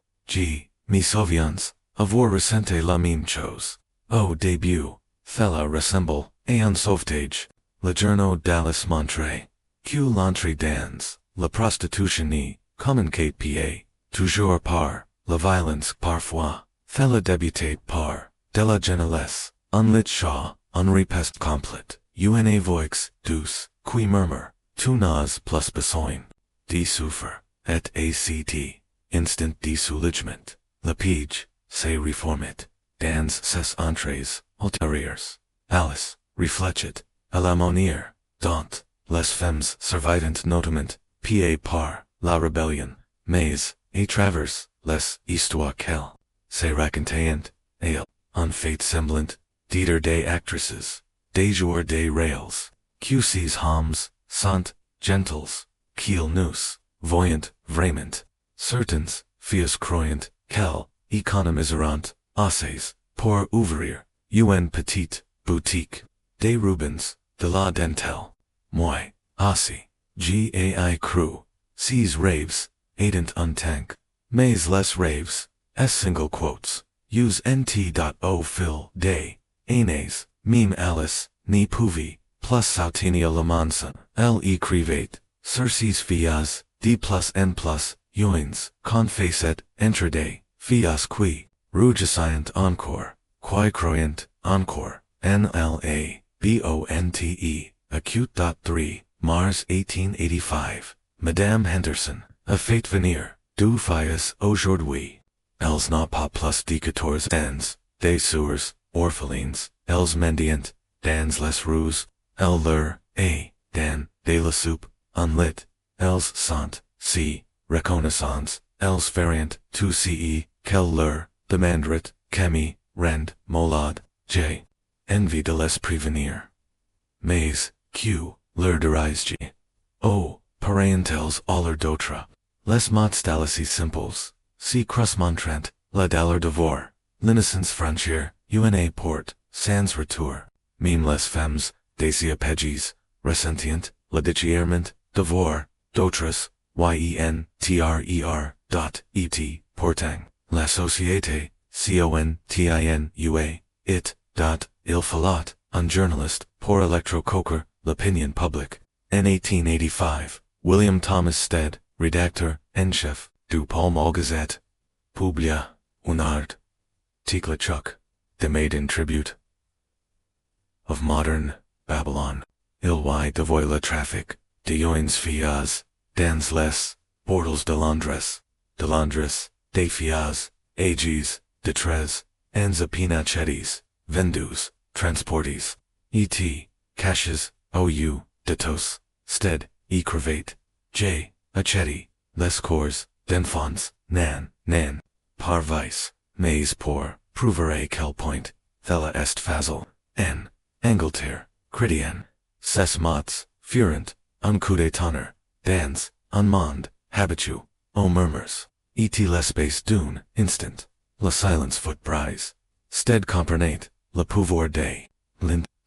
Me souviens, avoir ressenti la même chose. Au début, cela ressemble à un sauvetage. Le journaux d'Alice montrait que l'entrée dans la prostitution n'y communiquait pas, toujours par la violence parfois. Cela débutait par de la jeunesse, un lit chaud, un repas complet, une voix douce, qui murmure, tu n'as plus besoin de souffrir, et act, instant de soulagement, le page, se reformait, dans ses entrées ultérieures. Alice, réfléchit, à la manière, dont, les femmes survivantes notamment, pa par, la rébellion, mais, à travers, les histoires qu'elle, se racontaient, et, en fait semblant, d'être des actresses, des joueurs des rails, que ces hommes, sont, gentles, qu'ils nous, voyant, vraiment, certains, filles croyant, qu'elles, économiseront, assez, pour ouvrir, une petite, boutique, des Rubens, de la dentelle. Moi, aussi, gai cru, ces raves, aidant un tank, mais les raves, single quotes, use nt.o fil des, aines, meme Alice, ni pouvi, plus sautinia la manson, elle écrivait, sur ces filles, d plus n plus, uins, confesset, entre des, filles qui, rougissant encore, qui croyant, encore, nla, bonte, acute.3, Mars 1885, Madame Henderson, a fate venir, deux filles aujourd'hui. Elles n'ont pas plus de 14 ans, des soeurs, orphelines, Elles mendiant, dans les rues, leur, a, dan, de la soupe, unlit, Elles sont, c, reconnaissance, Elles variant, tout ce, quel leur, demandrit, Camille, rend, molad, j. Envie de les prévenir. Mais, q, leur derise o, parentels aller d'autres. Les mots d'allacy simples, si croismontrant, la daller devoir, l'innocence franchir, una port, sans retour. Meme les femmes, des apégies, ressentient, la déchirement, devoir, d'autres, yentrer, portang, la société, continua, it, il fallait, un journaliste, pour électro-coker, l'opinion publique. En 1885, William Thomas Stead, rédacteur en chef du Pall Mall Gazette, publia un article chaque, the maiden tribute of modern Babylon. Il y devoit le trafic de joints filles dans les bordels de Londres, des filles âgées de 13 ans à pinachettes, vendus, transportés, et caches, ou, de tos, Stead, crevate, j. Accetti, les corps, d'enfants, nan, parvice, mais pour, prouver quel point, thela est facile, en, Angleterre, chrétien, ses mots, furent, un coup de tonnerre, dans, un monde, habitué, aux murmures, et l'espace d'une, instant, la silence foot brise, Stead comprenait, le pouvoir de,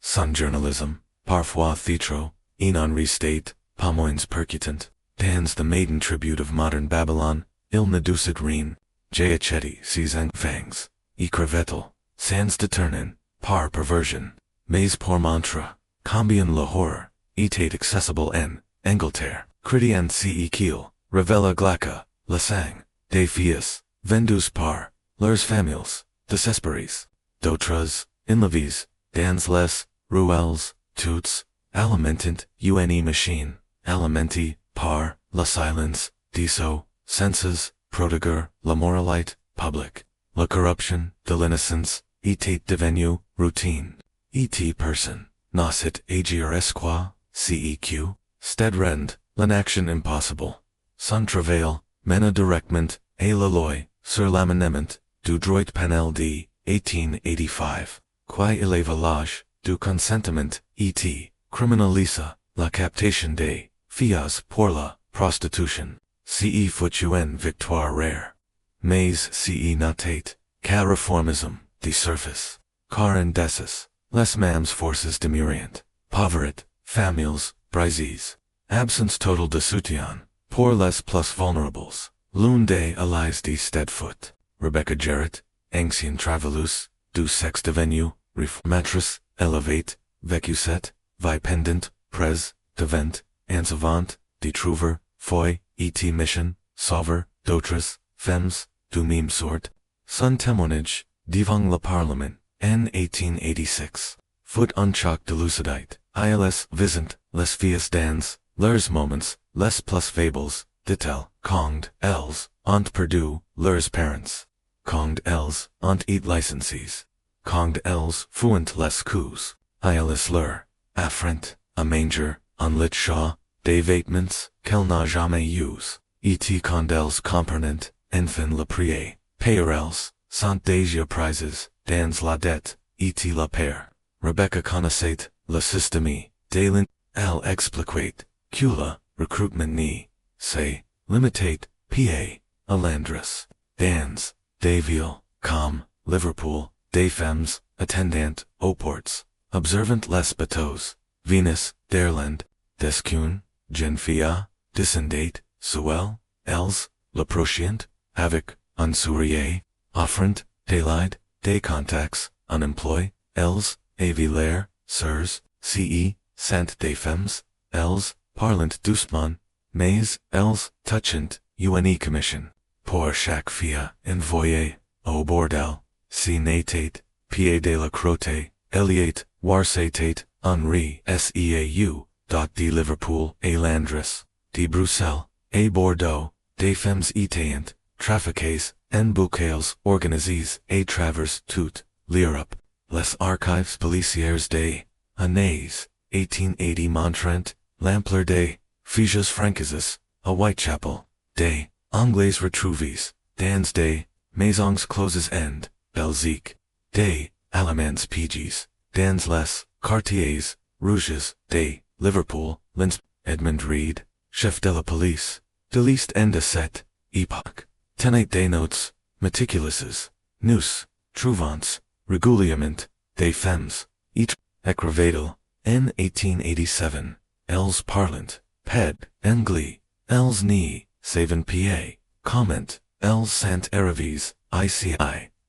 son journalisme, parfois trop, en restate, pas moins percutant, dans the maiden tribute of modern Babylon, il ne ducit rien, j. Accetti ses fangs, crevettel, sans deternin, par perversion, mais pour montrer, combien le horror, était accessible en, Angleterre, chrétien qu'il, revela glaca, la sang, des filles, vendus par, leurs familles, desespérées, d'autres, in la vie, dans les, ruelles, toutes, alimentant, une machine, alimenti, par, la silence, diso, senses, prodiger, la moralite, public, la corruption, de l'innocence, était devenu, routine, et person, nascit agir esqua, ceq, Stead rend, l'inaction impossible, son travail, mena directement, et la loi, sur l'amenement, du droit panel d. 1885, qui élève l'âge, du consentement, et criminalisa, la captation des filles pour la prostitution, ce fut une victoire rare. Mais ce n'était qu'un réformisme de surface, car en dessus, les mêmes forces demurient, pauvreté, familles, brisées, absence totale de soutien, pour les plus vulnérables, l'une des allies de Steadfoot, Rebecca Jarrett, ancien travailleuse, du sexe devenu, reformatrice, élevate, vécusette, vipendant, près, devant, ansevant, de trouver, foi, et mission, sauver, d'autres, femmes, du même sort, son témoignage, devant le Parlement, en 1886, fut un choc de lucidité, ils visant, les filles dans, leurs moments, les plus faibles, dit-elle, quand, elles, ont perdu, leurs parents, quand elles, ont été licenciées, quand elles, fuient les coups, ils leur, affront, a manger, un lit chaud, des vêtements, qu'elle n'a jamais usés, et quand elles comprenant, enfin le prier, payer elles, sont déjà prises, dans la dette, et la père. Rebecca connaissait, le système, de l'in, elle expliquait, que le, recrutement ni, c'est, limitate, pa, à Londres, dans, des villes, comme, Liverpool, des femmes, attendant, aux ports, observant les bateaux, Venus, d'Irlande, d'Escune, Genfia, descendate, Sewell, elles, le prochient, avec, un sourire, offrant, daylight, des contacts, un emploi, elles, avilaire, sirs, ce, sant des femmes, elles, parlant doucement, mais, elles, touchant, une commission, pour chaque fille, envoyée, au bordel, si n'était, pied de la crotte, Eliate, warsetate, Henri, seau, de Liverpool, et Londres, de Bruxelles, et Bordeaux, des femmes étaient, trafiquées, en bouquets organisées, et travers toute l'Europe, Les archives policières des années 1880 montrent l'ampleur des faits franquistes à Whitechapel, des Anglais retrouvés dans des maisons closes en Belgique, des Allemands piégés dans les quartiers rouges de Liverpool, Linz, Edmund Reed, chef de la police, de l'East End de cette époque, tenait des notes meticuleuses, nous trouvons régulièrement des femmes, écrivaient en 1887, elles parlant, ped, anglais, elles ni, savent pa, comment, elles sont arrivées, ici,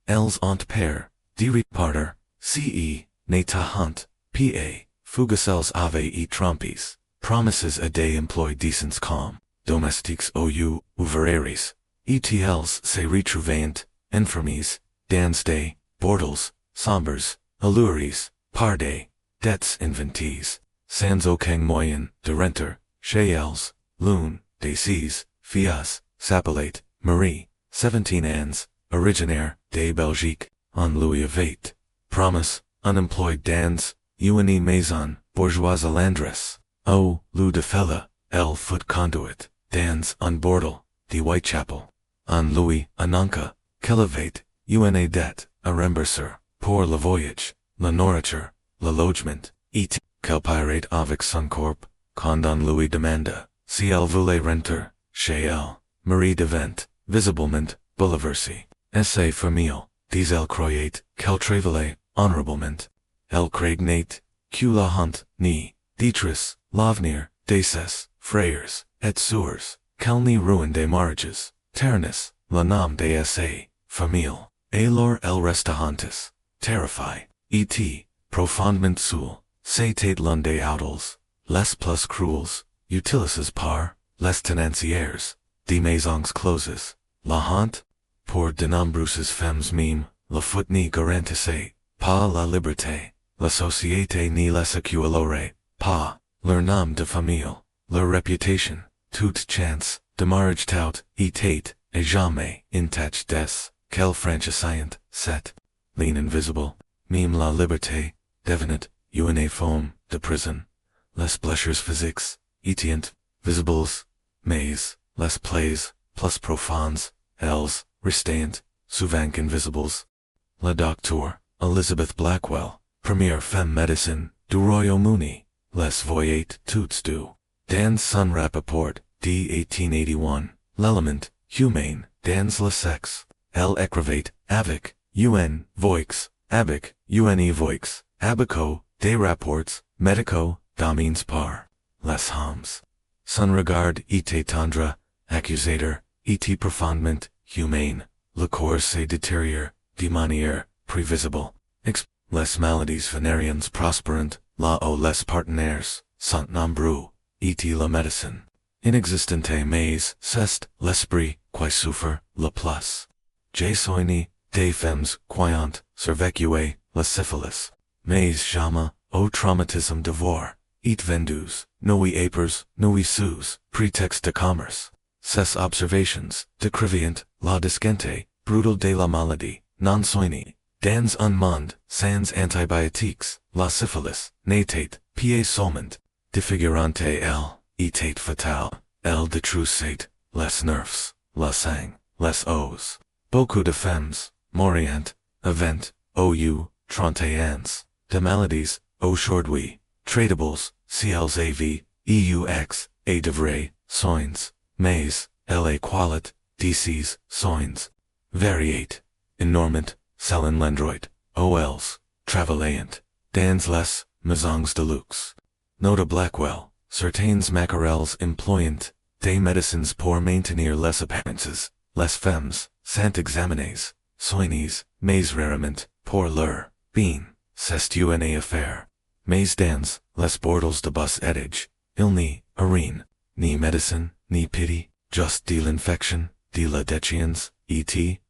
elles ont peur, de repartir, ce, n'étant pa, fugas elles avaient et trompes, promises à des emplois décents comme, domestiques ou ouvriers, elles se retrouvaient, enfermées, dans des bordels, sombres, allures, par des dettes inventées, sans aucun moyen de renter, chez elles, l'une des six filles s'appelait Marie, 17 ans, originaire de Belgique, en Louis avait, promise, unemployed dans, une maison, bourgeoise à Landres, au lieu de fella, elle fut conduite, dans un bordel, de Whitechapel, en Louis Ananka, qu'elle avait, une dette, à rembourser, pour le voyage, la nourriture, le logement, et qu'elle paierait avec son corps, quand on lui demanda, si elle voulait renter, chez elle, Marie devint, visiblement, bouleversée, essai famille, des elle croyait, qu'elle travaillait, honorablement, elle craignait, que la honte, ni, détresse, l'avenir, des ses, frères, et sœurs, qu'elle n'y ruine des mariages, ternesse, le nom des essais, famille, alors elle resta honteuse, terrifiée, et, profondément seule, c'était l'un des outils, les plus cruels, utilisés par, les tenanciers, des maisons closes, la honte, pour de nombreuses femmes même, la faute n'y garantissait, pas la liberté, la société n'y les accueillerait, pas, leur nom de famille, leur réputation, toute chance, de mariage tout, était, et jamais, intact des, qu'elle franchissaient, cette, l'invisible, même la liberté, devenait, une forme, de prison, les blessures physiques, étant, visibles, mais, les plaies, plus profondes, elles, restant, souvent invisibles. La docteur, Elizabeth Blackwell, première femme médecine, du Royaume-Uni, les voyait toutes deux. Dans son rapport, d. 1881, l'élément, humain, dans le sexe, elle écrivait, avec, un, voix, avec, une voix, abaco, des rapports, médicaux, domines par, les hommes. Son regard était tendre, accusateur, était profondément, humain, le corps se détériore, de manière, prévisible, les maladies vénériennes prospérant, là où les partenaires, sont nombreux, était la médecine. Inexistente mais, c'est, l'esprit, qui souffre, le plus. J'ai soigné, des femmes, qui ont, survécu, la syphilis. Mais jamais, au traumatisme de voir, et vendus, nous apers, nous sous, prétexte de commerce. Ces observations, décrivant, la disquente, brutal de la maladie, non soignée, dans un monde, sans antibiotiques, la syphilis, n'était, pied seulement, défigurante elle, était fatale, elle détruisait, les nerfs, la sang, les os. Beaucoup de femmes, mourant, avant, ou, 30 ans, de maladies, aujourd'hui, traitables, si elles avaient, eux, et devraient, soins, mais, elle qualit, disease, soins, variate, enormement, selon l'endroit, elles, travaillant, dans les, maisons de luxe. Nota Blackwell, certains maquerelles employant, des médecins pour maintenir les apparences, les femmes, sont examinées, soignées, mais rarement, pour leur, bien, c'est une affaire. Mais dans, les bordels de bas étage, il n'y a rien, ni médecine, ni pitié, juste de l'infection, de la déchéance, et tit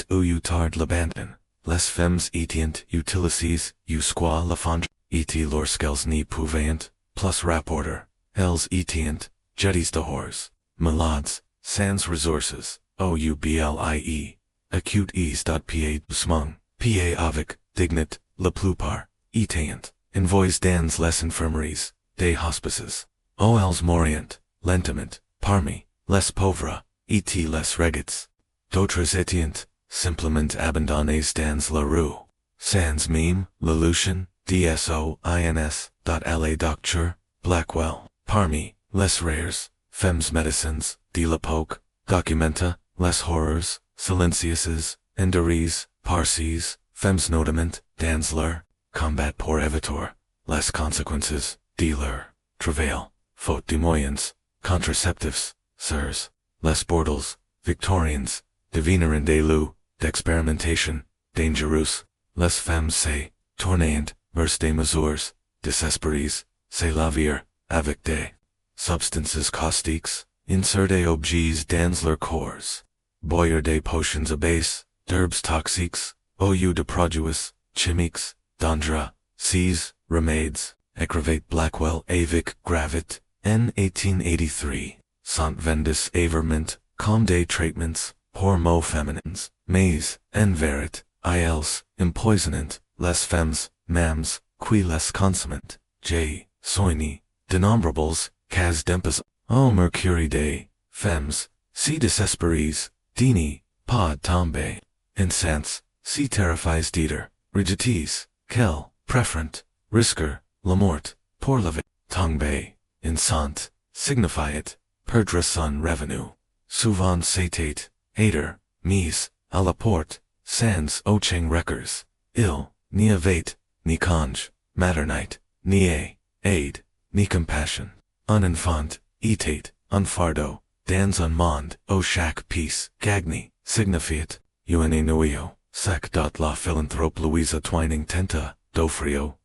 ou tard l'abandon. Les femmes étant utilisées, jusqu'à la fin, et lorsqu'elles n'y pouvaient, plus rapporter, elles étant, jetties de horrors, malades, sans ressources, oublie, acute ease. Pa doucement, pa avec, dignité, la plupart, étaient, envoys dans les infirmeries, des hospices. Elles mourient, lentement, parmi, les pauvres, et les réduites. D'autres étaient, simplement abandonnés dans la rue. Sans même, l'évolution, DSOINS, la docteur, Blackwell, parmi, les rares, femmes médecins, de l'époque, documenta, les horreurs, silencieuses, inderies, parcies, femmes notamment, dans leur, combat pour éviter, les conséquences, de leur, travail, faute de moyens, contraceptifs, sirs, les bordels, victorians, devenirent des lieux, d'expérimentation, dangereux, les femmes se, tournant, vers des mesures, désespérées, c'est la vie, avec des substances caustiques, insert des objets dans leur corps, boire des potions à base, d'herbes toxiques, au lieu de produits, chimiques, dangereux, seize, remèdes, écrivait Blackwell avec gravité, en 1883, sont vendus averment, comme des traitements, pour maux féminins, mais, en vérité, elles, empoisonnent, les femmes, mams, qui les consomment, j. Soigny, dénombrables, cas d'empes, au mercure des, femmes, si désespérées, dini, pas tomber, insens, si terrifies d'être, rigides, quel, préférent, risquer, la mort, pour la vie, tomber, insant, signifiet, perdre son revenu, souvent c'était, aider, mise, à la porte, sans aucun records, il, ni avait, ni conge, maternite, ni aide, ni compassion, un enfant, était, un fardeau, dans un monde, au chaque piece, gagni, signifiet, nuio, sec. La philanthrope Louisa Twining tenta, d'offrio,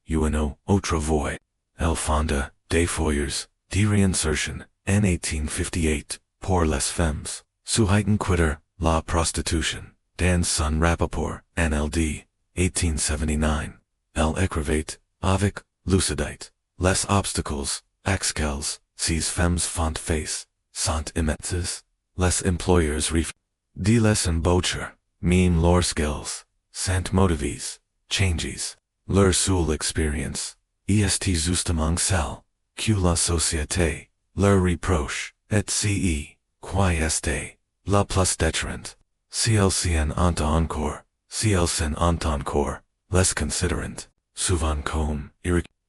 autre voix, el fonda, des foyers, de réinsertion, en 1858, pour les femmes, suheiten quitter, la prostitution, dans son rapport, NLD, 1879, elle écrivait, avec, lucidite, les obstacles, axquels, ces femmes font face, sont immenses, les employers de les embaucher, même leurs skills, sont motives, changes, leur seule expérience, est justement celle, que la société, leur reproche, et ce, qui est, la plus détruinte, si elles s'en ont encore, si elles s'en ont encore, les considérant, souvent comme,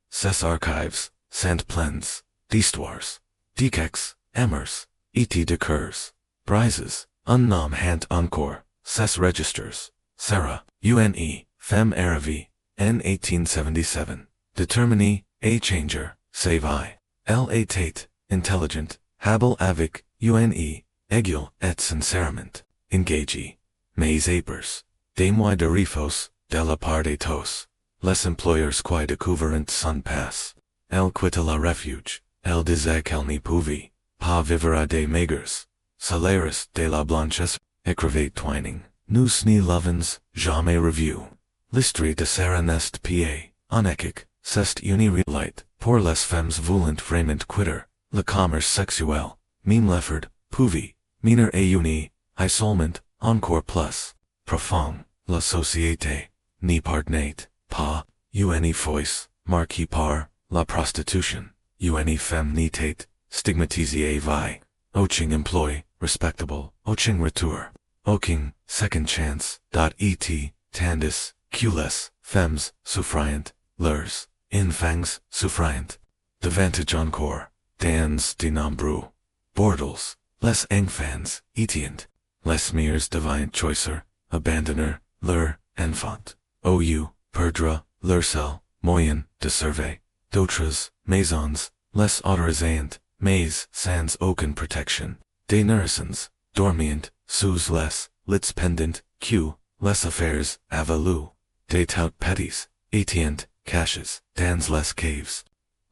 ces archives, sont pleins, d'histoires, d'échecs, amours, et de cœurs, brises, un nom hant encore, ces registers, Sarah, une, femme arrivée, en 1877, déterminée, à changer, save I, elle était, intelligent, habile avec, une, aiguë et sincèrement, engagée, mais épers, des mois de refos, de la part de tous, les employeurs qui découvrent son passe, elle quitta la refuge, elle disait qu'elle n'y pouvait, pas vivre à des maigres, salaires de la blanchesse, écrivait Twining, nous ni lovens, jamais review. L'histoire de Sarah nest pa, en équique, c'est une relight, pour les femmes voulant vraiment quitter, le commerce sexuel, même l'effort, pouvait, mener à une, isolement, encore plus, profond, la société, n'y partenait, pas, une fois, marquée par, la prostitution, une femme n'était, stigmatisée vie, aucun emploi, respectable, aucun retour, aucun, second chance, et, tandis, que les, femmes, souffrant, leurs, enfants, souffrant, davantage encore, dans de nombreux, bordels, les enfants, étant, les meilleurs deviennent choicer, abandonner, leur, enfant, ou, perdre, leur seul, moyen, de surveiller, d'autres, maisons, les autorisant, mais, sans aucune protection, des nourrissons, dormient, sous les, lits pendant, que, les affaires, avalu, des tout petits, étant, caches, dans les caves,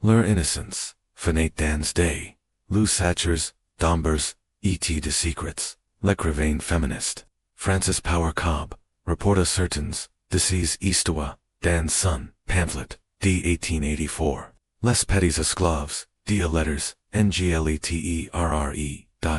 leur innocence, finite dans des, loup-satchers, d'ombres, et de secrets, l'écrivain féministe, Frances Power Cobb, reporta certains, de ces histoires, dans son, pamphlet, de 1884, les petits esclaves, de letters, ngleterre,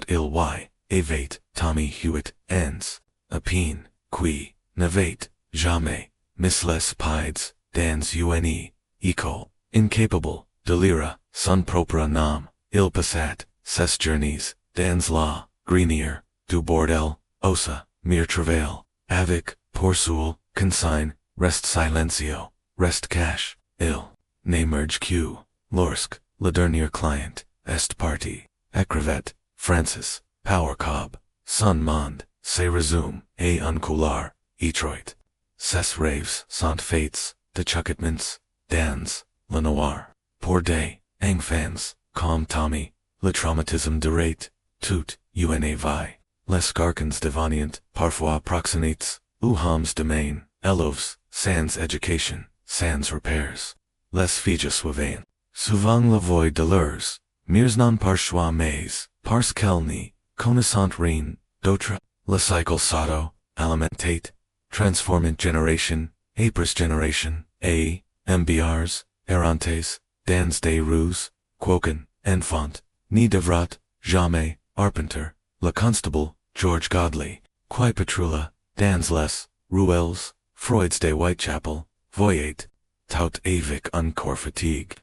.ly, avait, Tommy Hewitt, ens, a peine, qui, n'avait, jamais, mis les pieds, dans une, eco, incapable, delira, son propre nom, il passat, ses journeys, dans la, grenier, du bordel, osa, mere travail, avec, poursuil, consigne, reste silencio, reste cache, il, n'emerge que, lorsque, le dernier client, est parti, écrivette, Francis, power cob, son monde, se resume, et un couloir, Detroit. Ses raves, sont fates, de chucketments, dans, le noir, pour des, enfants, comme Tommy, le traumatisme de rate, tout, une vie, les garcons devenient, parfois proxénates, ou hommes de main, élèves, sans éducation, sans repères. Les filles suivantes, souvent la voix de leurs, mires non par choix mais, parce qu'elles n'y connaissent rien d'autre, le cycle s'auto, alimentate, transformant generation, apres generation, a, mbrs, errantes, dans des rues, quoiqu'un, enfant, ni devrait, jamais, arpenter, le constable, George Godley, qui patrouilla, dans les, ruelles, Freud's de Whitechapel, voyait, tout avec encore fatigue.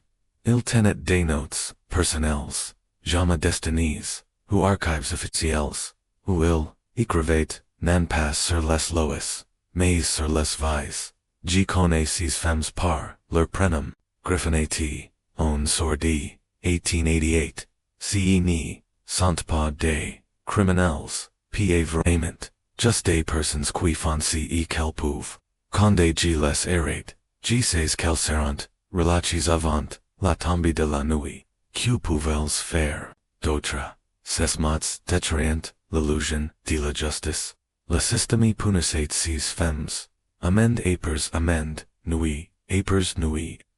Il tenait des notes, personnelles, jamais destinées, ou archives officiels, où il, écrivait, non pas sur les lois, mais sur les vies. J'y connais ces femmes par, leur prénom, Griffin on sordi, 1888, ce ni, sont pas des, criminelles, piégées, just des personnes qui font ce qu'elles peuvent. Quand j'y les arrête, j'y sais qu'elles seront, relâchées avant, la tombée de la nuit, que pouvaient faire, d'autres, ces mots détruisent, l'illusion de la justice. Le système punissait ces femmes, amende apers amende, nuit,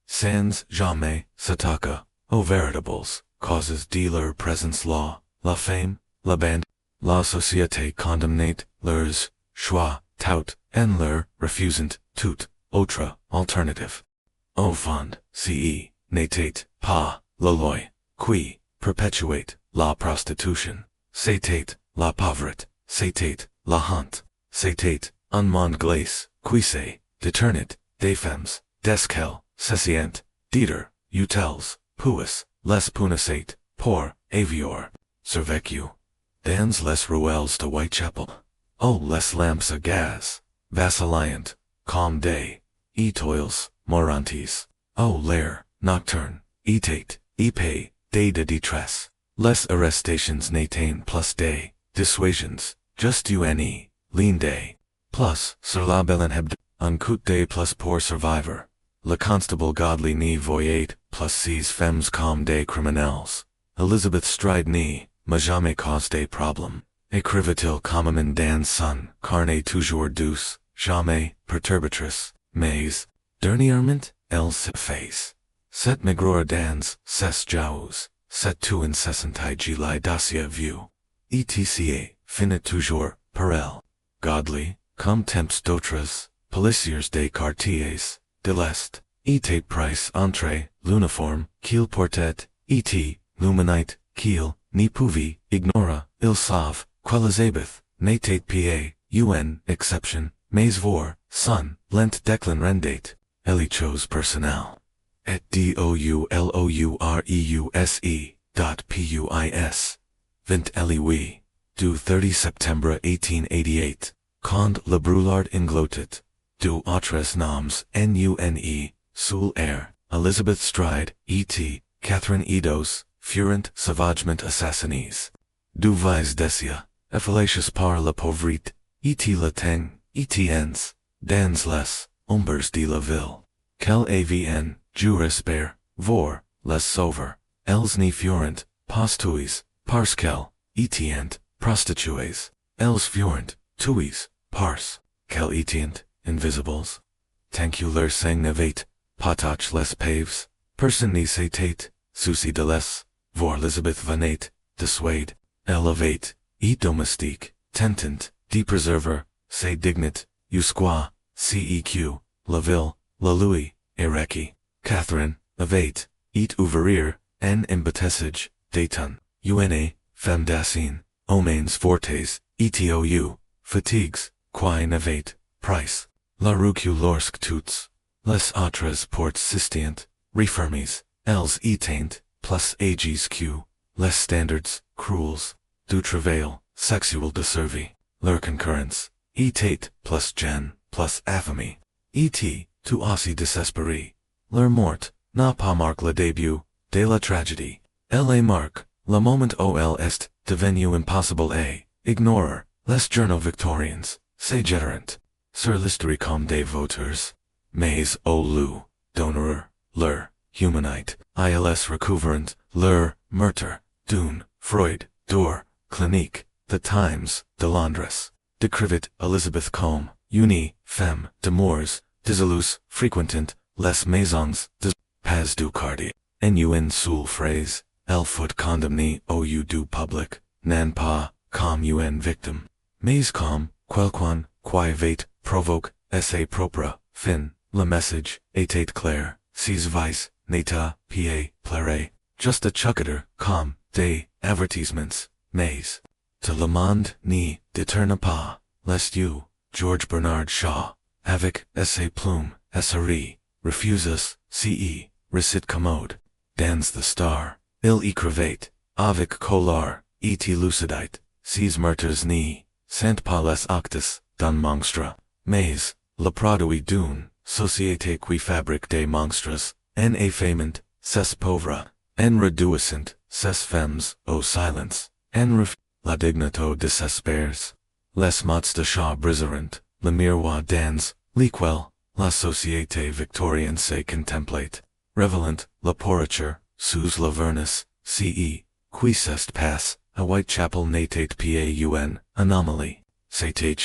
sans jamais s'attaquer, aux véritables, causes de leur présence là, la fame, la bande, la société condamnate, leurs, choix, tout, en leur, refusant, toute, autre, alternative. Au fond, ce, n'était, pas, la loi, qui, perpetuate, la prostitution, c'était, la pauvreté, c'était, la honte, c'était, un monde glace, qui se, détournait, des femmes, desquelles, s'assient, diter, utils, puis, les punissait, pour, avior, survécu. Dans les ruelles de Whitechapel. Oh, les lamps à gaz, vacillant, comme des, étoiles, morantes. Oh, l'air, nocturne, était, épais, des de détresse. Les arrestations n'étaient plus des, dissuasions, just une, ligne des, plus, sur la belle hebdo, un coup de plus pour survivre. Le constable Godley n'y voyait, plus ces femmes comme des criminelles. Elizabeth Stride n'y, mais jamais cause des problèmes. Écrivait-il communément dans son carnet toujours douce, jamais perturbatrice, mais, dernièrement, elle se fait. Cette maigreur dans ses jaus, cette tout incessante gilai dacia vue. Etc. finit toujours, par elle. Godley, comme temps d'autres, policiers des quartiers, de l'Est, était price entrée, l'uniforme, qu'il portait, et, luminite, qu'il, ni pouvait, ignora, ils savent, qu'Elizabeth, n'était pas, une exception, mais vor, son, lent declan rendait, elle chose personnel. Et douloureuse, dot puis, 20 Eliwi, du 30 septembre 1888, quand le brûlard inglotit, du autres noms nune, sous air, Elizabeth Stride, et, Catherine Edos, furent sauvagement assassinées. Du vis decia, efficacious par la pauvreté, et la teng, et ens, dans les, ombres de la ville. Quel avn, jurisper, vor, les sauveurs, elles n'y furent, postuis, parce qu'elles, etient, prostituées, elles furent, tuis, parce, qu'elles etient, invisibles. Tancu leur sang n'avait, patach les paves, personne n'y s'était, souci de les, vor Elizabeth venait, dissuade, elle avait, et domestique, tentant, de preserver, se dignit, usqua, ceq, la ville, la Louis, Ereki, Catherine, avait, et ouvrir, en embetessage, déton, une, femme d'assine, homens fortes, etou, fatigues, qui n'avait, price, la rucu lorsque toutes, les autres portes systient, refermes, elles étaient, plus ages q, les standards, cruels, du travail, sexual deservi, leur concurrence, etate, plus gen, plus affamy, et, tout aussi désespéré, leur mort, n'a pas marqué le début, de la tragédie, elle marque, le moment où elle est devenu impossible et, ignorer, les journaux victoriens, s'éjetteront, sur l'histoire comme des vautours, mais au lieu, d'honorer, leur, humanite, ils recouvrent, leur, meurtre, d'une, Freud, d'or, clinique, the Times, de Londres, Découvrez, Elizabeth Combe, Uni, Femme, de Moors, désolus, frequentant, les maisons, de pas du quartier, en seule phrase, elle fut condamnée au du public, non pas, comme une victime, mais comme, quelqu'un, qui avait, provoque, essai propre, fin, le message, était clair, ses vices, n'était, pas, plaire, just a chucketer, comme, des, avertisements, mais, de le monde, ni, détourne pas, lest you, George Bernard Shaw, avec, essai plume, esserie, refuses, ce, recite commode, dans the star, il écrivait, avec colère, et lucidite, ses meurtres ni, sont pas les actes, d'un monstre, mais, le produit d'une, société qui fabrique des monstres, en effacement, ces pauvres, en réduisant, ces femmes, au silence, en la dignité désespères, les mots de chat briseront, le miroir dans, lesquels, la société victorienne se contemplate, révélant, la pourriture, sous la vernis, ce, qui s'est passe, à Whitechapel n'était pas une anomalie, c'était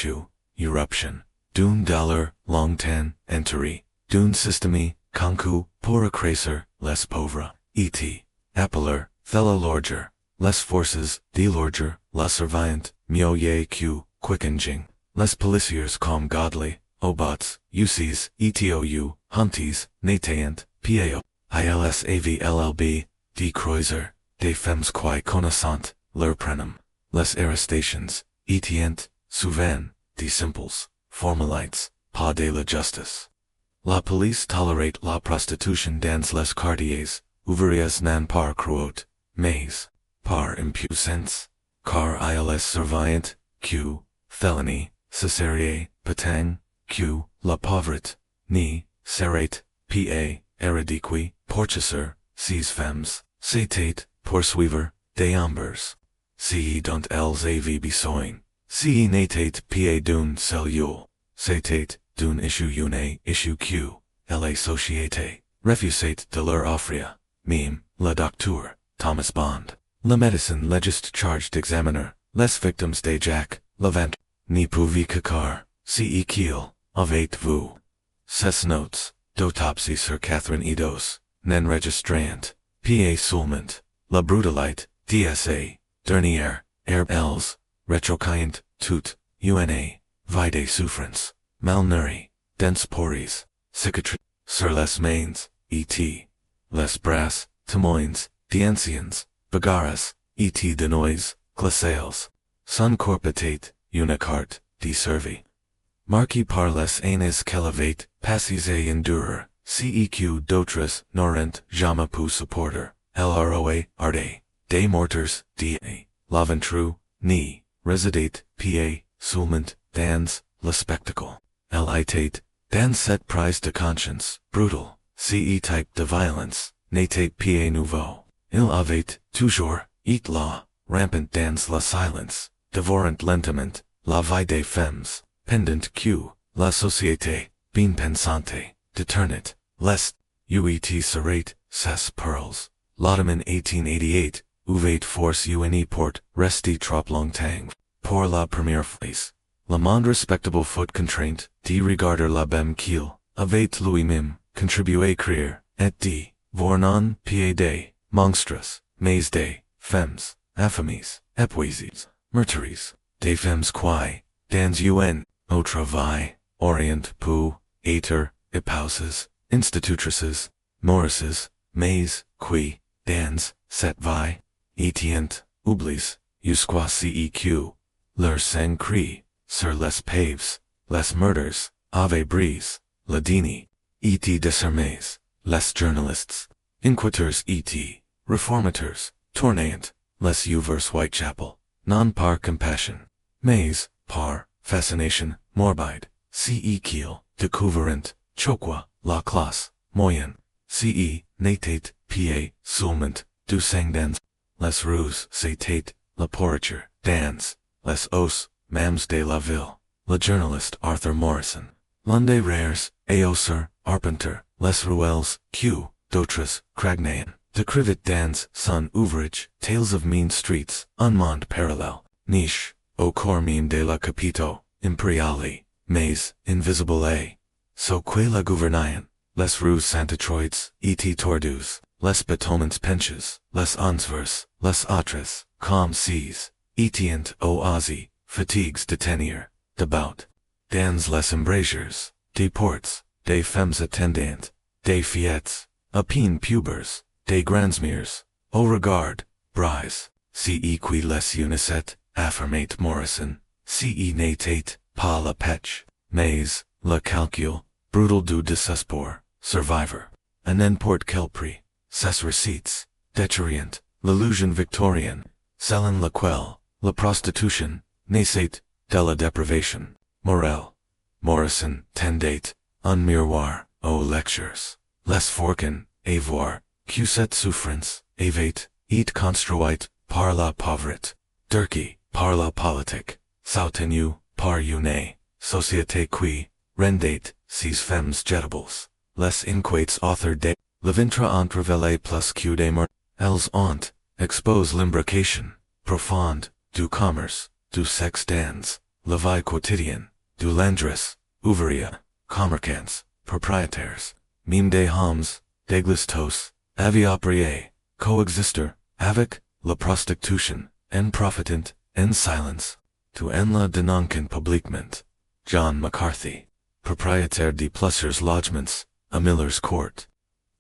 éruption, d'une douleur, longtemps, enterrée, d'un système, conçu, pour écraser, les pauvres, et, appeler, thela lorger, les forces, de lorger, la surveillante, mieux que, quickening, les policiers comme godly, obots, uses, etou, hunties, n'étaient, pao, ilsavllb, de croiser, des femmes qui connaissant, leur prénom, les arrestations, étaient, souvent, des simples, formalites, pas de la justice. La police tolérate la prostitution dans les quartiers, ouvriers non par croûte, mais, par impuissance, car ils surveillant, que, felony, cesserie, patang, que, la pauvreté, ni, serait, pa, éradiquer, pourchasser, ces femmes, c'était, poursuivre, des ambers. Ce dont elles avaient besoin, ce n'était pas d'une cellule, c'était, d'une issue que, la société, refusait de leur offrir, même, le docteur, Thomas Bond, la médecine légiste charge d'examiner, les victimes de Jack, le ventre, n'y pouvait que car, ce qu'il, avez-vous. Ces notes, d'autopsie sur Catherine Edos, n'enregistrant, pa seulement, la brutalite, dsa, derrière, Elles, rétrocaillant, tout, una, vide souffrance, malnourri, dense pories, cicatrices, sur les mains, et, les bras, témoins, d'anciens, bagarres, et de noise, glaciales, son corps était, une carte, desservie. Marqué par les années qu'elle avait, passées et endurer, ceq d'autres n'auront jamais pu supporter, lroa, arde, des mortars, da, l'aventure, ni, résidait, pa, seulement, dans, le spectacle. Elle était, dans cette prise de conscience, brutal, ce type de violence, n'était pas nouveau. Il avait, toujours, et là, rampant dans la silence, dévorant lentement, la vie des femmes, pendant que, la société, bien pensante, détournait, lest, uit serait, ces pearls. L'automne 1888, avait force une port, resté trop longtemps, pour la première fois. Le monde respectable fut contraint, de regarder la bemme qu'il, avait lui-même, contribué à créer, et de, voir non pas des, monstres, mais des, femmes, infamies, épuisées, meurtrières, des femmes qui, dans un, au travail, orient pour, être, épouses, institutrices, nourrices, mais, qui, dans, cette vie, étaient, oubliés, jusqu'à ceq, leur sang crie, sur les paves, les murders, avait brise, le déni, et disarmés, les journalistes, inquiters et reformateurs, tournant, les ouvers Whitechapel, non par compassion, mais, par fascination, morbide, ce qu'il, découvrent, choqua, la classe, moyenne, ce, n'était, pa, seulement, du sang dans, les rues, c'était, la pourriture, dans, les os, mams de la ville, le journaliste Arthur Morrison, l'un des rares, éosseur, arpenter, les ruelles, q, d'autres, cragnayan, décrivit dans, son ouvrage, Tales of Mean Streets, un monde parallèle, niche, au cor meme de la capito, imperiale, mais, invisible a, so que la gouvernaient, les rues Santatroids, et tordus, les battlements penches, les ansvers, les autres, comme seas, etient au osi, fatigues de tenir, debout, dans les embrasures, des portes, des femmes attendantes, des fillettes, à peine pubers, des grandsmires, au regard, brise, ce qui les unicet, affirmate Morrison, ce n'était pas la pêche, mais, le calcul, brutal du désespoir, survivre, un n'importe quel prix, ses receipts, détruient, l'illusion victorienne, selon laquelle, la prostitution, naissait, de la déprivation, morale. Morrison tendait, un miroir, aux lectures, les forquen, et voir, que cette souffrance, avait, et construite, par la pauvreté, durki, par la politique, soutenue, par une, société qui, rendait, ces femmes jetables, les inquiets author de, le ventre entrevelé plus que des morts, elles ont, expose l'imbrication, profonde, du commerce, du sexe dans, la vie quotidienne, du landress, ouvrier, commerçants, propriétaires, mime des hommes, d'eglistos, aviaprier, coexister, avec, la prostitution, en profitant, en silence, to en la dénonquant publiquement. John McCarthy, propriétaire de plusieurs logements, à Miller's Court.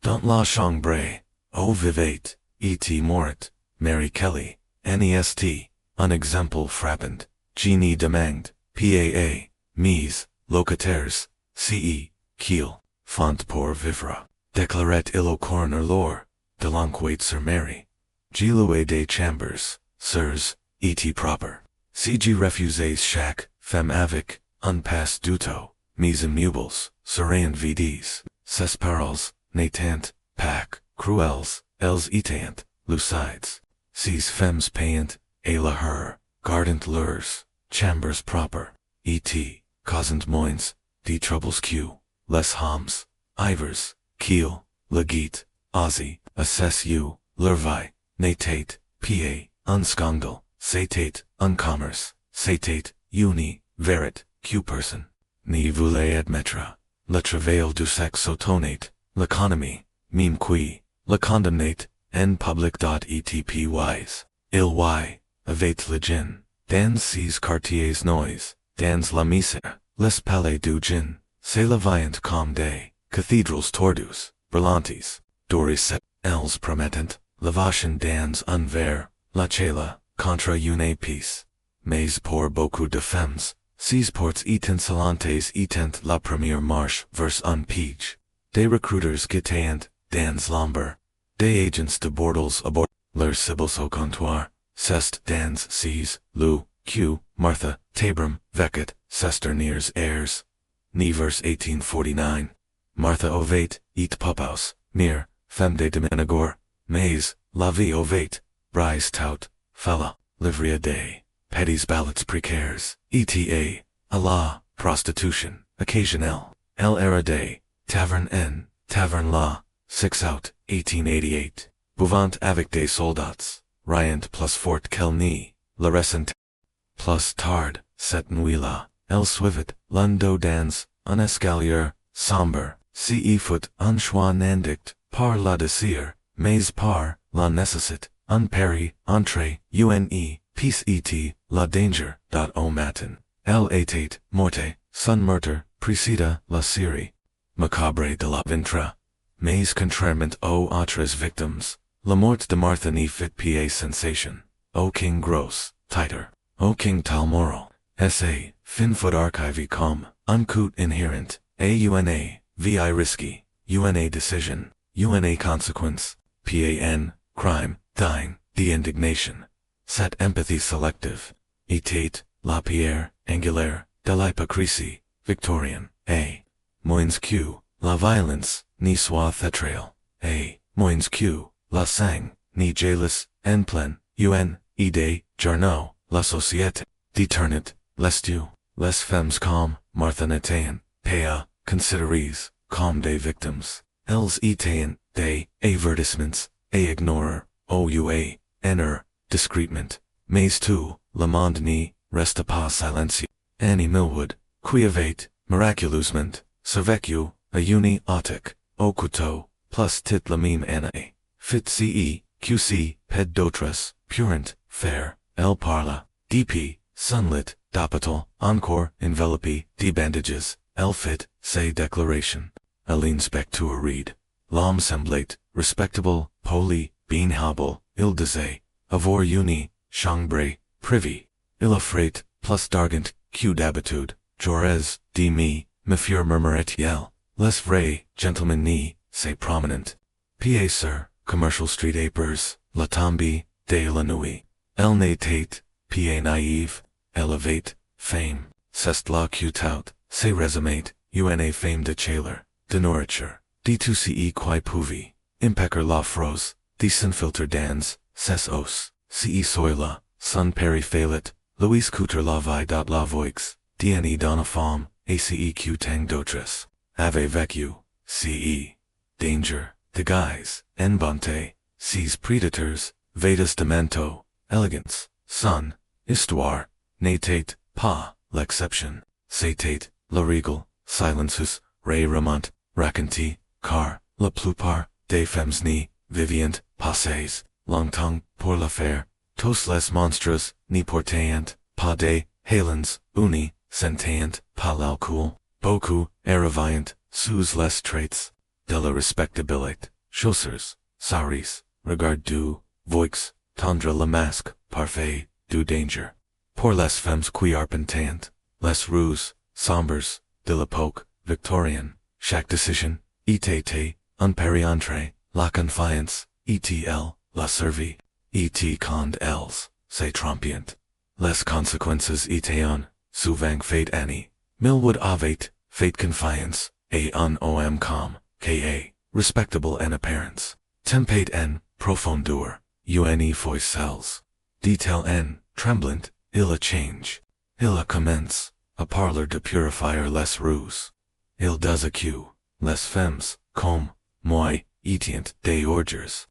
Dans la chambre, au vivait, et mort, Mary Kelly, NEST, un exemple frappant, Jeannie demande, PAA, mise, locataires, CE, Kiel, font pour vivre, déclarait il au coroner lor, delinquait sur Mary. Giloué des chambers, sirs, et proper. CG refusez chaque, femme avec, un passe duto, mise immubles, seraient vides, ses paroles, n'étant, pas, cruelles, elles étant, lucides. Ces femmes payant, et la her, gardant leurs, chambers proper, et, causant moins, de troubles que, les hommes, ivers, kiel, legit, ozzy, assessu, leur vie, n'était, pa, un scandal, c'était, un commerce, c'était, uni, verit, que person, ni voulait admettre, le travail du sexe autonate, l'économie, mime qui, le condamnate, en public. Etp wise, il y, avait le gin, dans ces quartiers noise, dans la misère, les palais du gin, c'est la viande comme des, cathedrals tordus, brillantes, doris, elles promettent, lavation dans un verre, la chela, contre une piece. Mais pour beaucoup de femmes, ces portes étincelantes étant la première marche vers un piège. Des recruteurs guettant, dans l'ombre, des agents de bordels à bord, leurs cibles au comptoir, c'est dans ces, Lou, Q, Martha, Tabram, Veket, Sesterniers heirs. Ni vers 1849. Martha ovate, et Poppaus, Mir, femme de Dominagor, Mais, la vie ovate, brise tout, fella, livria de, petits ballots précaires, eta, Allah, prostitution, occasionnelle, el era de, taverne N, taverne la, 6 out, 1888, bouvant avec des soldats, riant plus fort qu'elle ni, la récente, plus tard, cette nuit-là, elle suivit, l'un dans, un escalier, sombre, ce fut un choix n'indict, par la désir, mais par la nécessité, un pari, entrée, une, peace et, la danger, au matin, elle était, morte, son meurtre, précéda, la série, macabre de la ventre, mais contrairement aux autres victimes, la mort de Martha n'y fit pas sensation, au king gros, titre, au king talmoral, sa, fin fut archivé comme, un coup inhérent, auna, vi risky, una decision, una consequence, pan, crime, dying, the indignation. Set empathy selective. Etate, la pierre, angulaire, de l'hypocrisie, Victorian, a. Moins q, la violence, ni soit thetrail, a. Moins q, la sang, ni jailus, en plein, un, ide, jarno, la société, deternit, lestu, les femmes comme, Martha Nataen, pea, consideries, comme des victims, elles étaient, des, avertissements, a ignorer, oua, ener, discretement, mais tout, le monde n'y reste pas silencieux. Annie Millwood, qui avait, miraculeusement, survécu, a uni autic, au couteau, plus tit la mime année. Fit ce, qc, ped d'autres, purent, faire, elle parla, dp, sunlit, d'hôpital, encore, enveloppé, de bandages, elle fit, say declaration. Elle inspecteur read. L'homme semblait, respectable, poli, bien hable, il disait, avoir uni, chambre, privy. Il offrait, plus d'argent, que d'habitude, Jaurès, de me furent murmurait-il, les vrais, gentlemen ni, c'est prominent. Pa sur, Commercial Street Apers, la tombe, de la nuit. Elle n'était, pa naïve, elevate, fame, c'est la tout, c'est résumate, una fame de chaleur, de nourriture, de tout ce qui pouvait, impeccor la froze, de s'infiltre dans, ses os, ce soy la, son périphélit, Louis Couture la vie dot la voix, dne donna femme, aceq tang d'autres, avait vécu, ce, danger, déguise, en bonté, ses prédateurs, vedas de manteau, elegance, son, histoire, n'était pas, l'exception, c'était, la règle, silences, ray remont, raconté, car, la plupart, des femmes ni, vivient, passées, longtemps, pour la faire, tous les monstres, ni portant, pas de, halens, uni, sentant, pas l'alcool, beaucoup, arrivant, sous les traits, de la respectabilité, chaussures, saris, regard du, voix, tendre le masque, parfait, du danger. Pour les femmes qui arpentant, les rues, sombres, de l'époque, Victorienne, chaque décision, était, un périentre, la confiance, etl, la servie, et quand elles, se trompient. Les conséquences étaient, souvent fate Annie, Millwood avait, fate confiance, et un om com, ka, respectable en apparence, tempate en, profondeur, une foicelles, detail en, tremblant, il a change, il a commence, a parlor de purifier les rues, il does accu, les femmes, comme, moi, étient des ordures,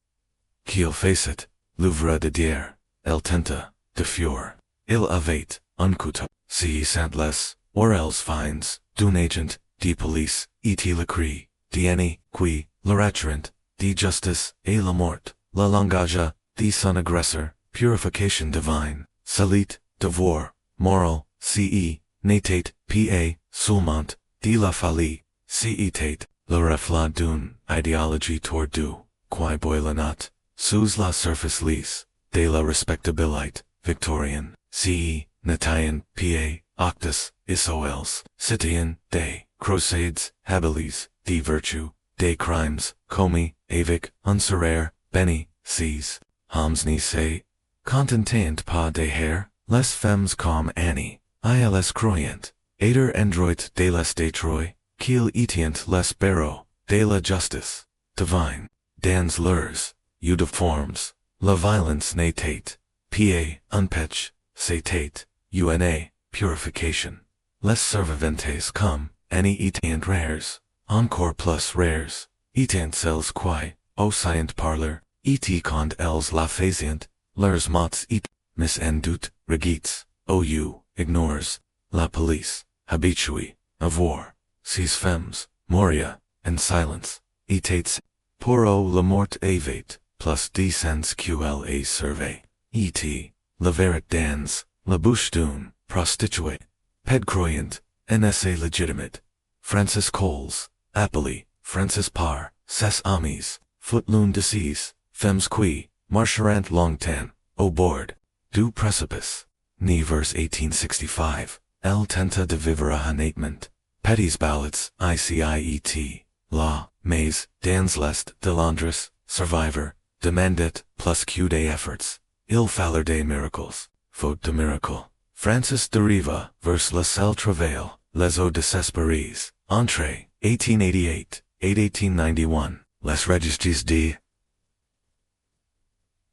qu'il facet, l'ouvre de dier, elle tenta, de fuir, il avait, un couteau, si sent les, or elles finds, d'un agent, de police, et le cri, d'Annie, qui, le rattrent, de justice, et la mort, la langage, de son agressor, purification divine, salit, devoir, moral, ce, n'était, pa, seulement, de la folie, c'etait, le reflet d'une idéologie tordue, qui boilant, sous la surface lisse, de la respectabilité, victorienne, ce, Nataen, pa, octus, isoels, citoyen, des, crusades, habilis, de virtue, des crimes, commis, avec, unserere, beni, ces, hommes ni se, contentant pas des hair, les femmes comme Annie, ils croyant, aider endroit de les détroit, qu'ils étient les barreaux, de la justice, divine, dans leurs, uniformes, la violence n'était, pa, unpetch, c'était, una, purification, les survivantes comme, Annie étant rares, encore plus rares, étant celles qui, au scient parleur, et quand elles la faisant, leurs mots et, mis en doute, regites, ou, ignores, la police, habituée, avoir, ces femmes, moria, en silence, étaient, pour la mort avait, plus descens ql a survey, et, la verite dans, la bouche d'une, prostituée, pedcroyant, nsa legitimate, Francis Coles, Appoli, Francis Parr, ses amis, footloon disease, femmes qui, marcheront longtemps, au bord, du précipice, ni vers 1865, elle tenta de vivre honnêtement, Petty's ballads, ICIET, La, Mais, dans l'Est de Londres, survivre, demandait, plus que des efforts, il fallait des miracles, faute de miracle. Francis de Riva, vers le seul travail, les eaux désespérées, entrée, 1888, 1891, les registres de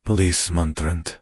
police montrant.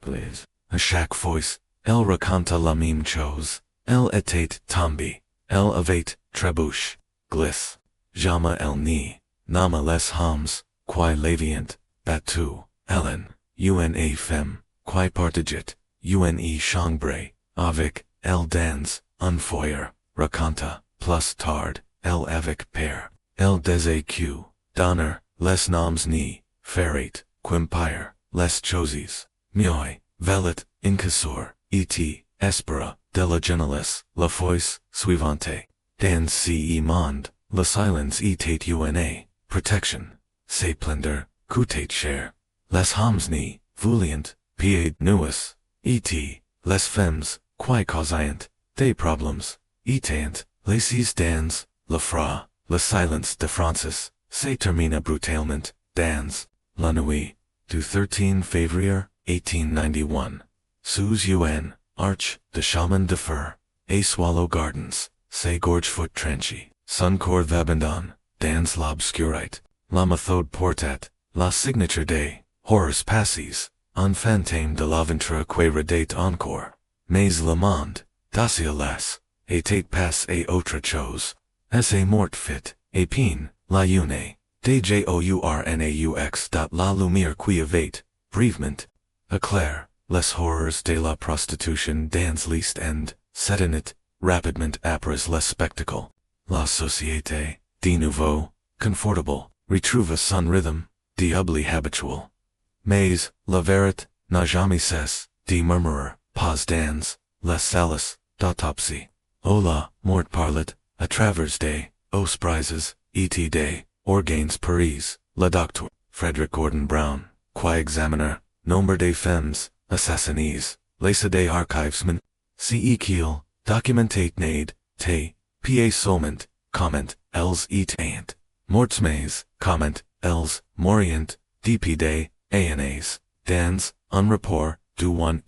Please. A chaque voice, elle raconta la même chose, elle était tombée, elle avait trébuché, glisse, jamais elle ni, nama les hommes, qui l'avient, battues, Ellen, une femme, qui partageait, une chambre, avec, elle dans, un foyer, raconta, plus tard, elle avec père, elle disait que, donner, les noms ni, ferait, quimpire, les choses, mieux, velet, incassor, et, espera, de la jeunesse, la fois, suivante, dans ce monde, le silence était une, protection, c'est splendeur, coûtait cher, les hommes ni, vouliant, pied nuus, et, les femmes, qui causaient, des problèmes, étant, les dans, le froid, le silence de Francis, se termina brutalement, dans, la nuit, du 13 février, 1891, sous un, arch, de chemin de fer, et Swallow Gardens, se gorgefoot tranchi, son corps vabandon, dans l'obscurite, la méthode portat, la signature des, horrors passes, un fantôme de l'aventure que redate encore, mais le monde, d'acier las, était pas et autre chose, est mort fit, et pin, la une, DJOURNAUX. La lumière qui avait, brièvement, éclair, les horreurs de la prostitution dans l'East End, s'éteignit, rapidement après le spectacle. La société, de nouveau, confortable, retrouva son rythme, d'oubli habituel. Mais, la vérité, n'a jamais cessé, de murmurer, pas dans, les salles, d'autopsie. Oh la, mort parlet, à travers des, os prises, et des, organes Paris, le docteur, Frederick Gordon Brown, qui examiner, nombre des femmes, assassinées, les des archivesmen, ce qu'il, documentate nade, te, pa seulement, comment, elles et morts mais, comment, elles, morient, dp anas, dans, un rapport, du 1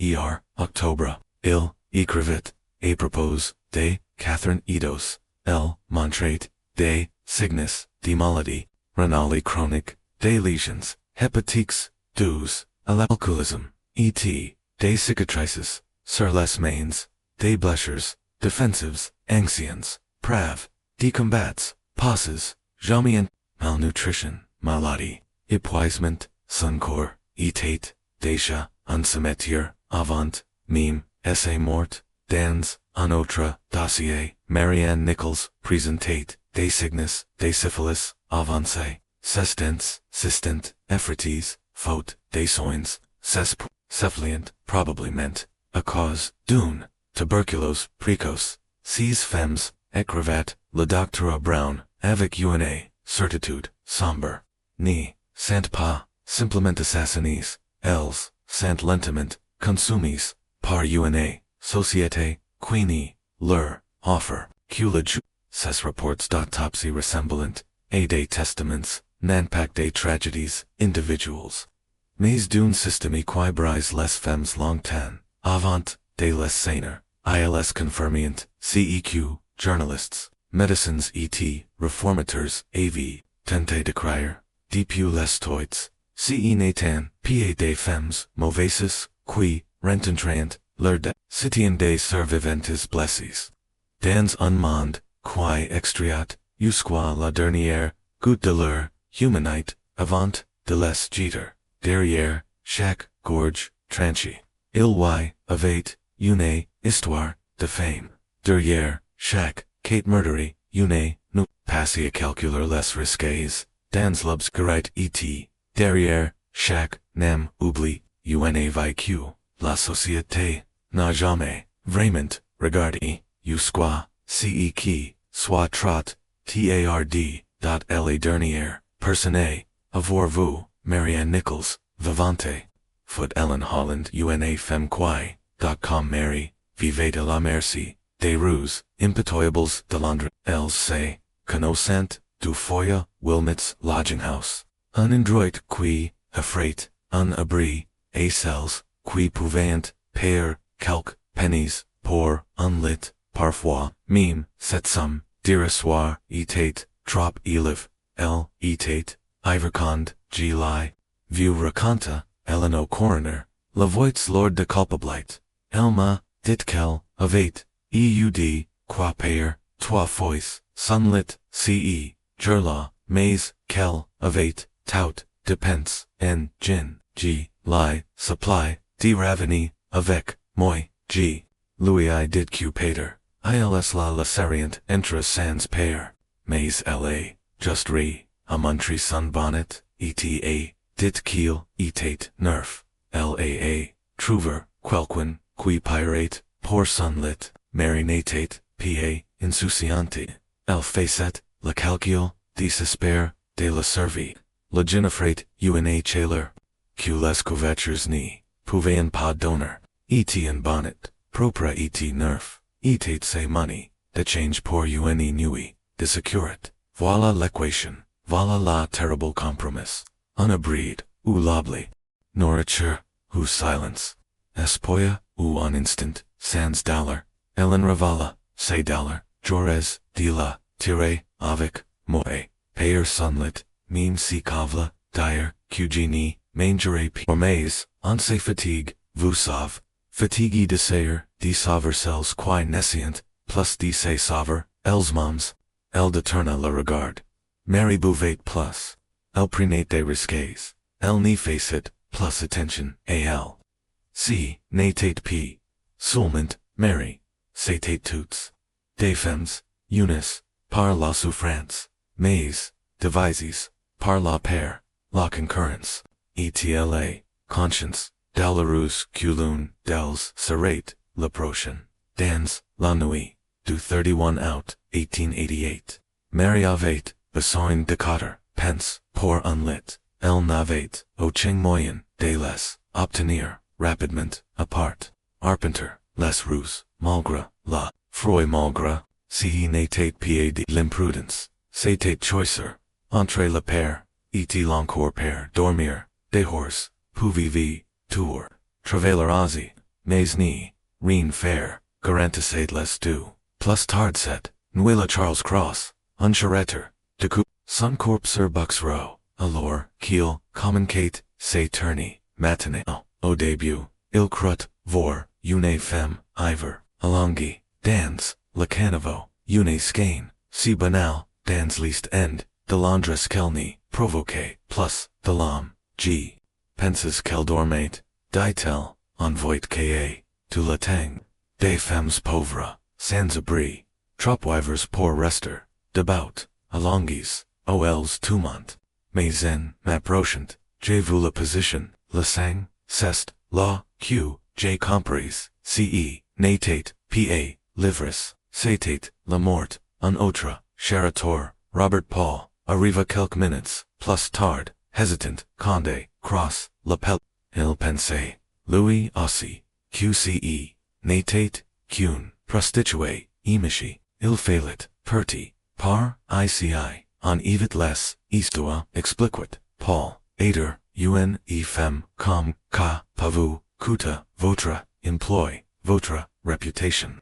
octobre, il, écrivit, à propos, de, Catherine Edos, elle, montrait, des, signes, de maladie, renale chronique, des lésions, hépatiques, douze, à l'alcoolisme, et, des cicatrices, sur les mains, des blessures, defensives, anciens, praves, des combats, passes, jamais, malnutrition, maladie, épuisement, son corps, était, déjà, un cimetière, avant, mime, essai mort, dans, un autre, dossier, Marianne Nichols, présentate, des signes, des syphilis, avancé, systent, effraties, faute, des soins, cephalient, probablement, à cause, d'une, tuberculose, précoce, six femmes, écrivait, le docteur Brown, avec une, certitude, sombre, ni, sant pas, simplement assassinées, elles, sant lentement, consumies, par une, société, qui leur, offer, que le ces rapports d'autopsie ressemblant, et des testaments, n'importe des tragédies, individuals. Mais d'un système qui brise les femmes longtemps, avant, de les saner, ils confirmient, CEQ, journalists, médecins et reformateurs, AV, tentent de crier, depuis les toits, n'étant, pas des femmes, mauvaises, qui, rencontrant, de citian des survivantes blessis. Dans un monde, qui extriat, jusqu'à la dernière goutte de leur humanite, avant de les jeter, derrière, chaque, gorge, tranchée. Elles, avait, une, histoire, de fame. Derrière, chaque, Kate murdery, une, nous, passer à calculer les risques, dans l'obscurité et, derrière, chaque, nem, oublié, une vécu, la société, n'a jamais, vraiment, regardé, jusqu'à, ce qui, soit trop, tard, dot la dernière, personne, avoir-vous, Marianne Nichols, vivante. Foot Ellen Holland une femme qui, com Mary, vive de la merci, des rues, impitoyables de Londres, Elles say, connaissant, du foyer, Wilmot's lodging house. Un endroit qui, effrayt, un abri, et celles, qui pouvaient, payer, quelques pennies, pour, un lit, parfois, même, cette somme, dire soir, était, trop élevé, elle, était, ivercond, July, view raconta, Ellen O'Coroner, la voix lord de culpablite, Elma, dit qu'elle, avait, eud, quoi payer, trois fois, sunlit, ce, gerla, mais, qu'elle, avait, tout, dépense, en, gin, g, lie, supply, de raveni, avec, moi, g, Louis I did q pater, ils la serient entre sans payer, mais la, just re, a montry sunbonnet, eta, dit qu'il, etate, nerf, laa, trouver, quelqu'un, qui pirate, pour sunlit, marinatate, pa, insouciante, elle facet, le calcul, desespère, de la survie, le genefrate, una chaleur, que les couvertures ni, pouvaient pas donner, et en bonnet, propre et nerf, etate say money, de change pour une nuit, de securit, voilà l'équation, voilà la terrible compromise. Un abrid, ou l'obli, nourriture, ou silence, espoir, ou un instant, sans dollar, Ellen Ravala, say dollar, Jores, Dila, Tire, avec, moi, payer sunlit, meme si kavla, dire, qgni, mangere p. Or mais, on say fatigue, vous sauve, fatigue de sayer, de sauver celles qui nescient, plus de say sauver, elles moms, elle détourna le regard. Mary Bouvet plus. Elle prenait des risques. Elle n'y facit, plus attention, al. Si, n'était p. Seulement, Mary. C'était toutes. Des femmes, Eunice, par la souffrance. Mais, devises, par la père, la concurrence. Etla, conscience, Delarus, culun, dels, serrate, la prochaine. Dans, la nuit, du 31 out, 1888. Mary avait, besoin de 4 pence, pour un lit. Elle n'avait, aucun moyen, de les, obtenir, rapidement, apart. Arpenter, les rues, malgré, la, froid malgré, si n'était pas de l'imprudence, c'était choicer, entre le père, et l'encore père dormir, dehors, pouviez, tour, travailler aussi, mais ni, rien faire, garantisser les deux, plus tard set, nuit Charles Cross, un charretter, de coup, son corps sur Bucks Row, alors, qu'il, communicate, say tourney, matinée, au début, il croit, voir, une femme, ivre, alongi, dans, le caniveau, une skein, si banal, dans l'east end, de Londres qu'elle provoqué, plus, de l'homme, g. Penses qu'elle dormait, dit-elle, en voit qu'à, tu la tang, des femmes pauvres, sans abri, trop ivres pour rester, debout, alongis, Elles tumont, mais en, m'approchant, j'ai vu la position, le sang, c'est, la, q, j'ai compris, ce, n'était, pa, livres, c'était, la mort, un autre, Cherchaient, Robert Paul, arriva quelques minutes, plus tard, hésitant, Condé, cross, lapel, il pensait, Louis aussi, qce, n'était, qu'une, prostituée, imishi, il fallait, perti, par, ici, en évite les, histoire, expliquit, Paul, aider, un, femme, comme, ka, pavu, coûte, votre, emploi, votre, réputation.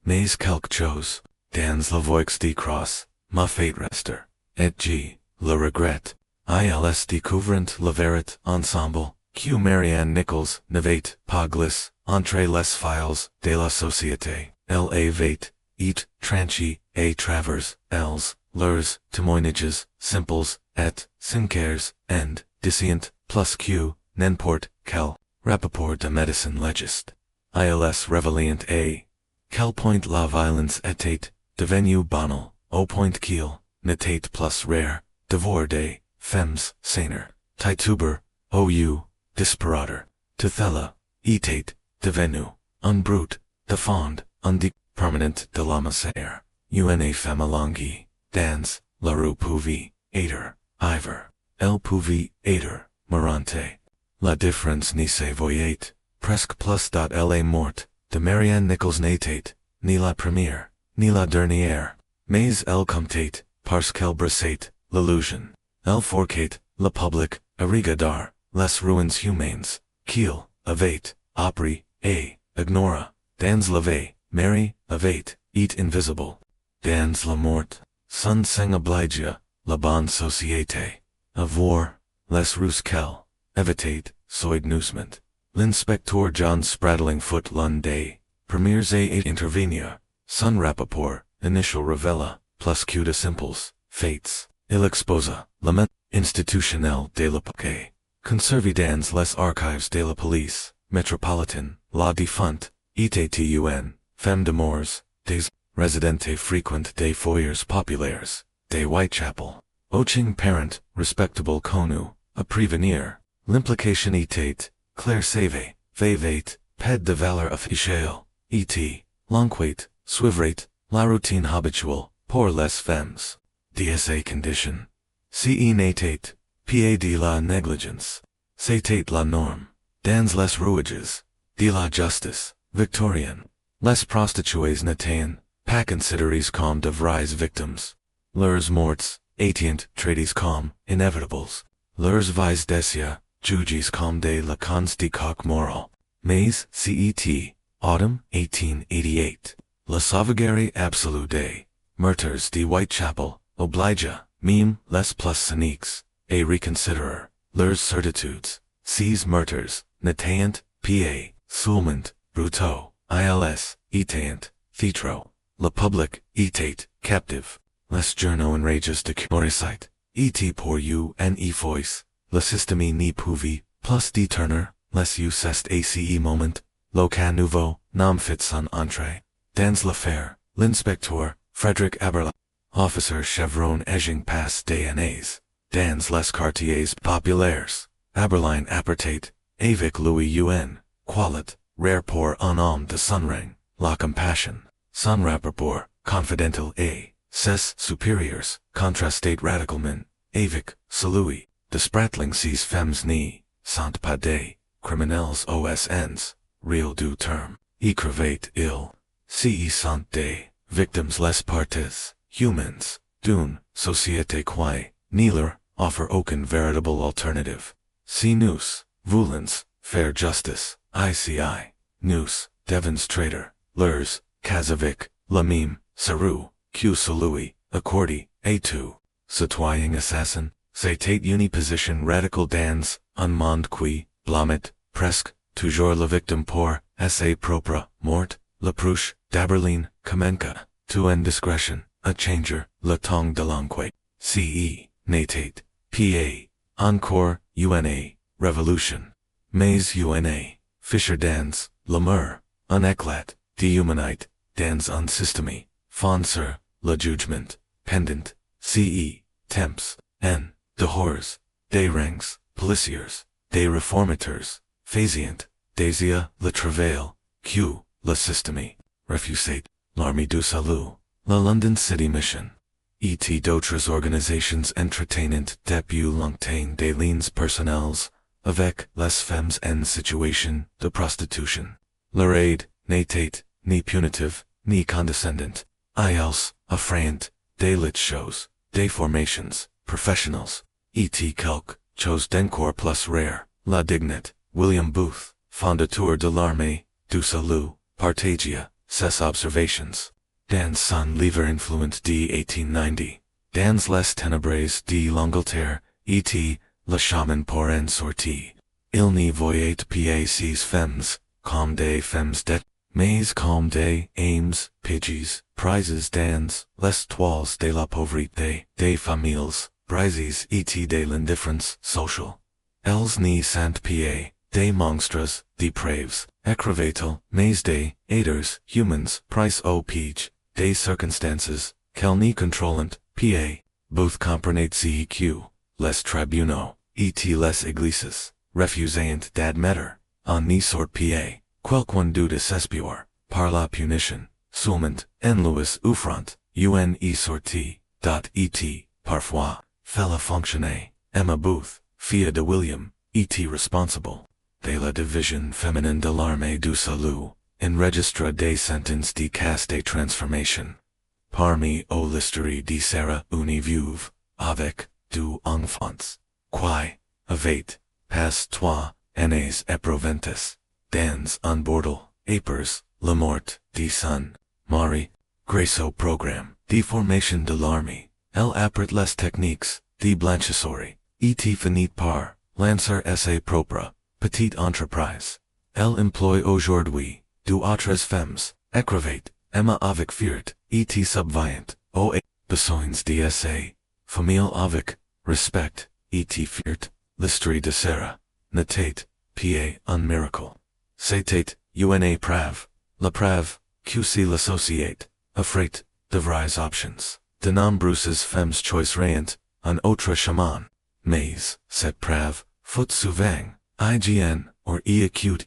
Mais quelque chose, dans la voix de cross, ma fait rester, et g, le regret, ils découvrent le verite ensemble, Q. Marianne Nichols, Navate, Paglis, Entre les files, de la société, L'avate, Eat, Tranchi, A. Travers, Elles, Lurs, Témoignages, Simples, et, Sincairs, and, Dissient, plus Q. Nenport, Kel, Rappaport de Medicine Legist. Ils Revelient A. Quel point la violence était, devenu banal, au point qu'il n'était plus rare, devoir des femmes sainer, tituber, ou disparater, Tithella, était, devenu, un brute, de fond, un de permanent de la misère, une femme longue, dans, la rue pouvait, aider, ivre, elle pouvait aider, morante. La différence ne se voyait, presque plus dot elle est morte, de Marianne Nichols n'était, ni la première, ni la dernière, mais elle comptait, parce qu'elle brisait, l'illusion. Elle forçait, le public, à regarder, les ruines humaines, qu'il avait, appris, et, ignora, dans la vie, Mary, avait, et invisible. Dans la mort, son sang oblige, la bonne société, à voir, les rues qu'elle, evitait, soit nuisement. L'inspecteur John Spradling foot l'un premiers et intervenir, son rapport, initial revela, plus que de simples, fates, il exposa, lament, institutionnel de l'époque, conservé dans les archives de la police, métropolitaine, la défunte, ETTUN, femme de morts, des résidentes fréquentes des foyers populaires, de Whitechapel, oching parent, respectable connu, à prévenir, l'implication était, clair save, vavate, ped de valeur officielle, et, l'enquête, suivrait, la routine habituelle, pour les femmes. DSA condition. Ce n'était, pas de la négligence. C'était la norme. Dans les rouages, de la justice, victorienne. Les prostituées n'étaient, pas considérées comme de vraies victimes. Leurs morts, étaient traités comme, inevitables. Leurs vies d'essai, jugées comme de la cons de coq moral. Mais, cet, autumn 1888. La sauvegarde absolue des martyrs de Whitechapel, obligea, même les plus cyniques, à reconsidérer, leurs certitudes. Ces martyrs, n'étaient, pas, seulement, brutaux, ils, étaient, fêtreux. Le public, était, captive. Les journaux enragés de curiosité, étaient pour une voice. Le système n'y pouvait, plus détourner, les uses ace moment, le cas nouveau, nom fit son entrée. Dans l'affaire, l'inspecteur, Frederick Aberla, officer chevron aging pas des années, dans les quartiers populaires, Aberline appartait, avec Louis un, qualit, rare pour un homme de son rang, la compassion, son rapport, confidentiel et, ses supérieurs, contrastait radicalement, avec, celui, de Spratling ces femmes ni, sont pas des, criminelles OSNs, real du terme, écrivait il. Ce sont des, victimes les parties, humans, d'une, société qui, ne leur, offre aucune véritable alternative. Si nous, voulons, faire justice, ICI, nous, démonstrator, leurs, cas avec, la même, seru, que celui, accordé, et tout, citoyen assassin, c'était une position radicale dans, un monde qui, blâmait, presque, toujours la victime pour, sa propre, mort, la prouche, d'Aberline, Kamenka, to indiscrétion, a changer, le temps de l'enquête, ce, n'était, pa, encore, una, révolution, mais una, Fisher dans, le mur, un éclat, de humanité, dans un système, fond le jugement, pendant, ce, temps, n, de horrors, des rangs, policiers, des réformateurs, faisant, désir, le travail, q, le système, refusait, l'armée du salut, la London City Mission, et d'autres organisations entretenant depuis longtemps des liens personnels, avec les femmes en situation de prostitution. Leur aide n'était, ni punitive, ni condescendant, ils, affront, des lit shows, des formations, professionnels, et quelque, chose d'encore plus rare, la dignité, William Booth, fondateur de l'armée, du salut, partagia, ses observations. Dans son livre influent de 1890, dans les ténèbres de l'Angleterre, et le chemin pour en sortir. Il n'y voyait pas ces femmes, comme des femmes det, mais comme des aimes, piégées, prizes dans les toiles de la pauvreté, des familles, brisées et de l'indifference sociale. Elles n'y sont pas, des monstres, depraves, écrivaient, mais des haters, humans, price au piège, des circonstances, qu'elles n'y contrôlent pas, both comprenez que, les tribunaux, et les églises, refusant d'admettre, en n'y sort pas, quelqu'un de desespoir, par la punition, seulement, en louis ouvrant, un y sorti, et, parfois, fait la fonctionner, Emma Booth, fille de William, et responsible, de la division féminine de l'armée du salut, enregistre des sentences de casse de transformation. Parmi aux l'histoire de Sarah une veuve, avec deux enfants, qui, avait, pas trois, années éprouvantes, dans un bordel, épers, la mort, de son, mari, grâce au programme, de formation de l'armée, elle apprit les techniques, de blanchisserie, et finit par, lancer sa propre, petite entreprise. Elle emploie aujourd'hui, d'autres femmes, écrivaient, Emma avec fiert, et subviant, aux besoins de sa famille avec, respect, et fiert, l'histoire de Sarah, n'était, pas un miracle. C'était, une preuve, la preuve, que si l'associate, offrait, de vraies options, de nombreuses femmes choisiront, un autre chemin, mais, cette preuve, faut souvent, IGN, or acute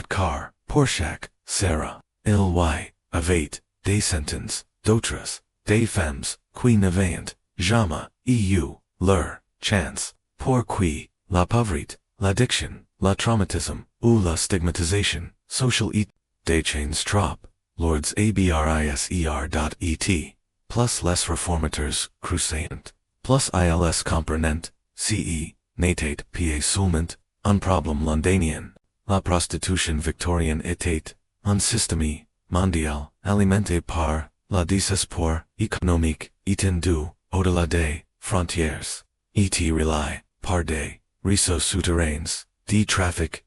car, pour chaque, Sarah, il avait, des centaines, d'autres, des femmes, qui n'avaient, jamais, leur, chance, pour qui, la pauvreté, l'addiction, la traumatisme, ou la stigmatisation, social des chains trop, lords abriser.et, plus les reformateurs, cruciant, plus ils comprenant, ce, n'était pas seulement, un problème londonien, la prostitution victorienne était, un système, mondial, alimenté par, la désespoir, économique, étendu, au-delà des, frontières, et relie, par des, réseaux souterrains, de trafic,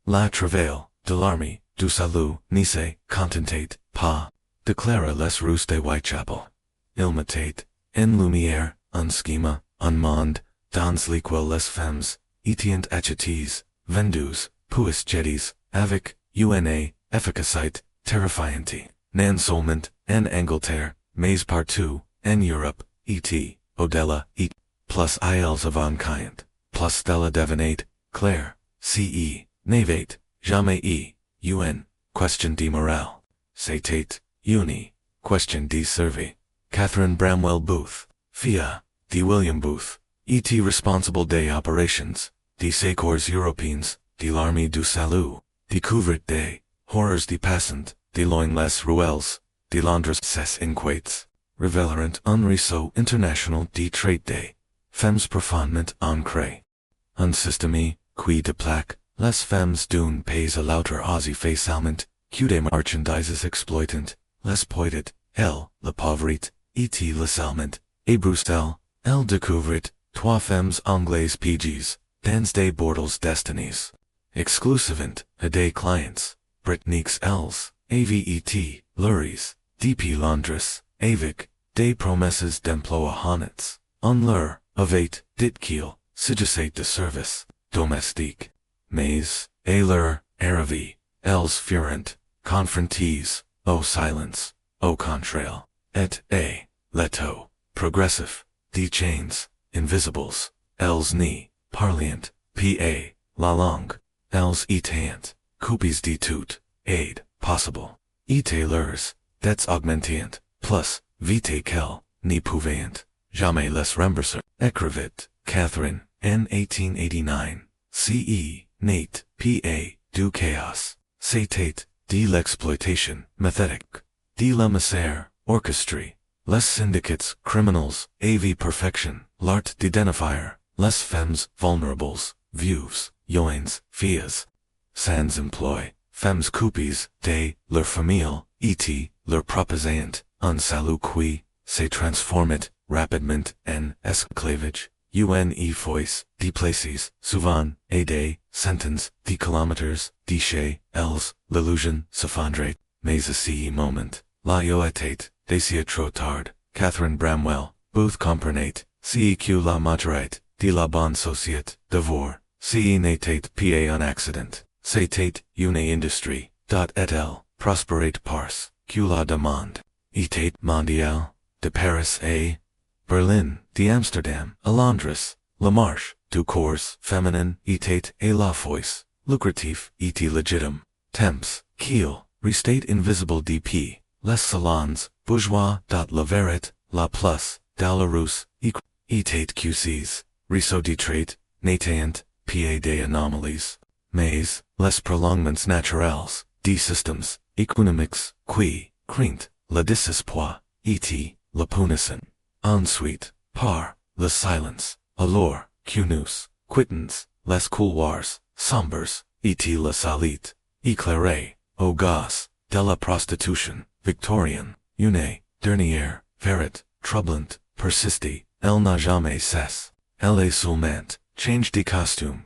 la travail, de l'armée, du salut, n'y se contentait pas, déclara les Russes de Whitechapel. Il mettait, en lumière, un schème, un monde, dans lequel les femmes, étaient achetées, vendues, puis jetées, avec, une efficacité, terrifiante, non seulement, en Angleterre, mais partout, en Europe, et, au-delà, et, plus ils avant-kind, plus stella devenait, clair, ce, n'avait, jamais une, question de morale, c'était, une, question de survie. Catherine Bramwell Booth, fille, de William Booth, et responsable des operations, des secours européens, de l'armée du salut, Découvrez des, horreurs de passant, de loin les ruelles, de Londres ses inquiets, révéleront un réseau international de traite des, femmes profondément ancrées. Un système, qui de plaque, les femmes d'un pays à l'autre aussi facilement, que des marchandises exploitant, les poidet, elle, la pauvreté, et les allemands, et Bruxelles, elle découvrit, trois femmes anglaises piégées, dans des bordels destinies. Exclusivement, à des clients, Britanniques Elles, avet, luries, depuis Londres, avec, des promesses d'emploi honnêtes, on leur, avait, dit qu'il, s'agissait de service, domestique. Mais, à leur, arrivée, elles furent, confrontées, au silence, au contraire, et à, l'étau, progressif, des chains, invisibles, elles n'y, parlient, pa, la langue, elles étant, copies de tout, aide, possible, et leurs, debts augmentant, plus, vite qu'elles, n'y pouvaient, jamais les rembourser, écrivit, Catherine, en 1889, ce, n'est, pa, du chaos, c'était, de l'exploitation, méthodique, de la misère, orchestrée, les syndicats, criminels, av perfection, l'art d'identifier, les femmes vulnérables, veuves, joins, filles, sans emploi, femmes copies, de, leur famille, et, leur proposant, un salut qui, se transformait, rapidement, en esclavage, une fois, 10 places, souvent, a day, sentence, 10 kilometers, 10 chez, Elles, l'illusion, s'effondrer, mais à ce moment, la yoetate, dacia trop tard, Catherine Bramwell, Booth comprenate, ceq la moderate, de la bonne société, devoir, ce n'était pas un accident, c'était une industrie, et elle, prosperate pars, que la demande, était mondiale, de Paris à Berlin, de Amsterdam, à Londres, la marche, du corps féminin, était à la fois, lucratif, était légitime, temps, qu'il, restate invisible dp, les salons, bourgeois, la vérité, la plus, Dallarus, était QCs, réseau de trait, n'étant, pa des anomalies, mais, les prolongements naturels, des systems, économiques, qui, crient, le désespoir, et, la punissant. Ensuite, par, le silence, alors, que nous, quittons, les couloirs, sombres, et la salite, éclairée, au gaz, de la prostitution, victorienne, une, dernière, vérité, troublante, persiste, elle n'a jamais cessé. Elle est seulement, change de costume.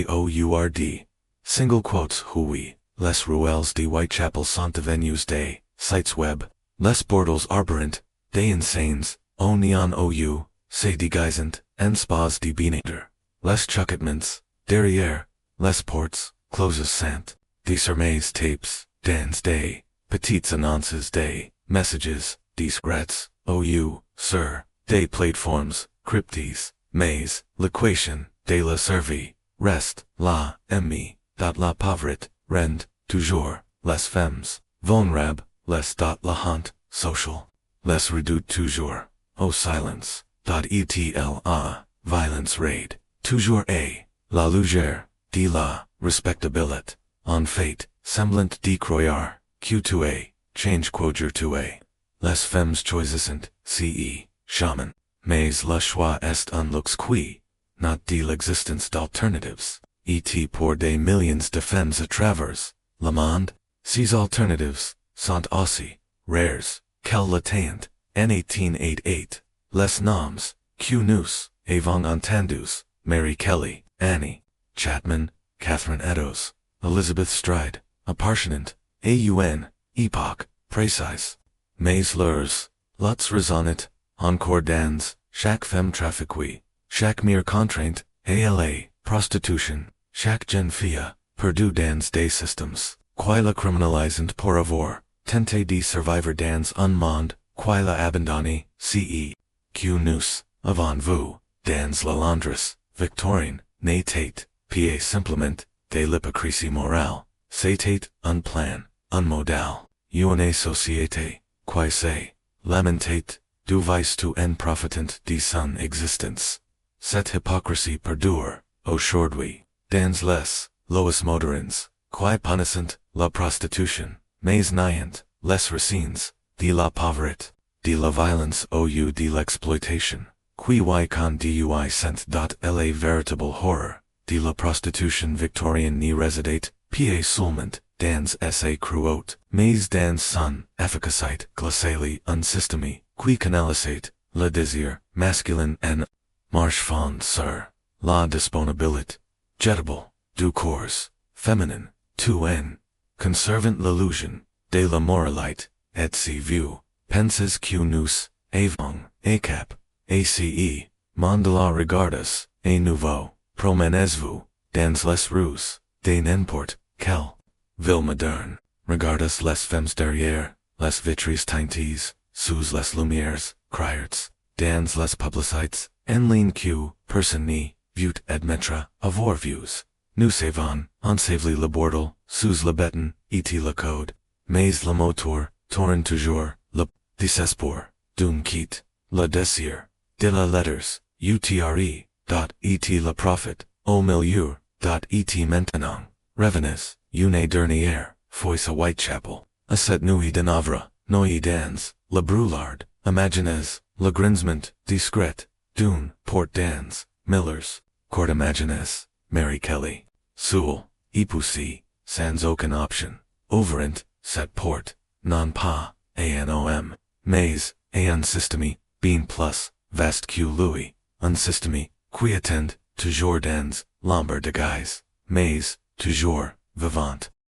Aujourd. Single quotes oui, les ruelles de Whitechapel sont devenues des sites web, les bordels arborant, des insanes, au neon ou, se déguisant, en spas de bien-être, les chuchotements, derrière, les portes, closes sant, des sermons tapes, dans des, petites annonces des, messages, discrets, ou, sur, des plateformes, cryptes, mais, l'équation, de la survie, reste, la, la pauvreté, rend, toujours, les femmes, vulnérables, les la honte, social, les réduites toujours, au silence, etla, violence raid, toujours la légère, de la, respectabilité, en fait, semblant de croire, que tu es, change quoigur tu es, les femmes choisissent, ce, shaman. Mais le choix est un luxe qui, not de l'existence d'alternatives, et pour des millions de femmes à travers le monde, ces alternatives sont aussi rares qu'elles l'étaient en 1888. Les noms que nous avons entendus, Mary Kelly, Annie Chapman, Catherine Eddowes, Elizabeth Stride, appartenant à une époque précise. Mais leurs lots résonnent encore dans chaque femme trafiquée, chaque mere contrainte, la prostitution, chaque jeune fille, perdue dans des systems, qui la criminalisent pour avoir tenté de survivre dans un monde, qui la abandonné, ce, que nous, avons vu, dans la Londres, victorienne, n'était, pas simplement, de l'hypocrisie morale, c'était, un plan, un modèle, une société, qui se, lamentait, du vice to en profitant de son existence. Cette hypocrisie perdure, aujourd'hui, dans les, lois modernes, qui punissent, la prostitution, mais n'ayant, les racines, de la pauvreté, de la violence ou de l'exploitation, qui con dui sent la véritable horreur, de la prostitution victorienne ne résidait, pas seulement, dans sa cruauté, mais dans son efficacité glaciale un système, qui canalisait, le désir, masculin en marchant sur, la disponibilité, jettable, du corps, féminin, tout en, conservant l'illusion, de la moralité, et si vous, pensez que nous, avons, cap, ace, mandala regardas, a nouveau, promenez-vous, dans les rues, de n'importe, quelle, ville moderne, regardas les femmes derrière, les vitres teintes, sous les lumières, criards, dans les publicités, en ligne que, personne n'y, veut admettre, avoir vus. Nous savons, ensevelie le bordel, sous le béton, et le code, mais le moteur, tourne toujours, le désespoir, d'un quitte, le désir, de la letters, utre, et le profit, au milieu, et maintenant, revenez, une dernière, fois à Whitechapel, à cette nuit de novre, noyé dans, le brouillard, imaginez, le grincement, discret, d'une, porte dans, Millers, court imaginez, Mary Kelly, Sewell, époussé, sans aucune option, ouvrant, cette porte, non pas, anom, mais, un système, bien plus, vaste que lui, un système, qui attend, toujours dans l'ombre de guise, mais, toujours, vivant.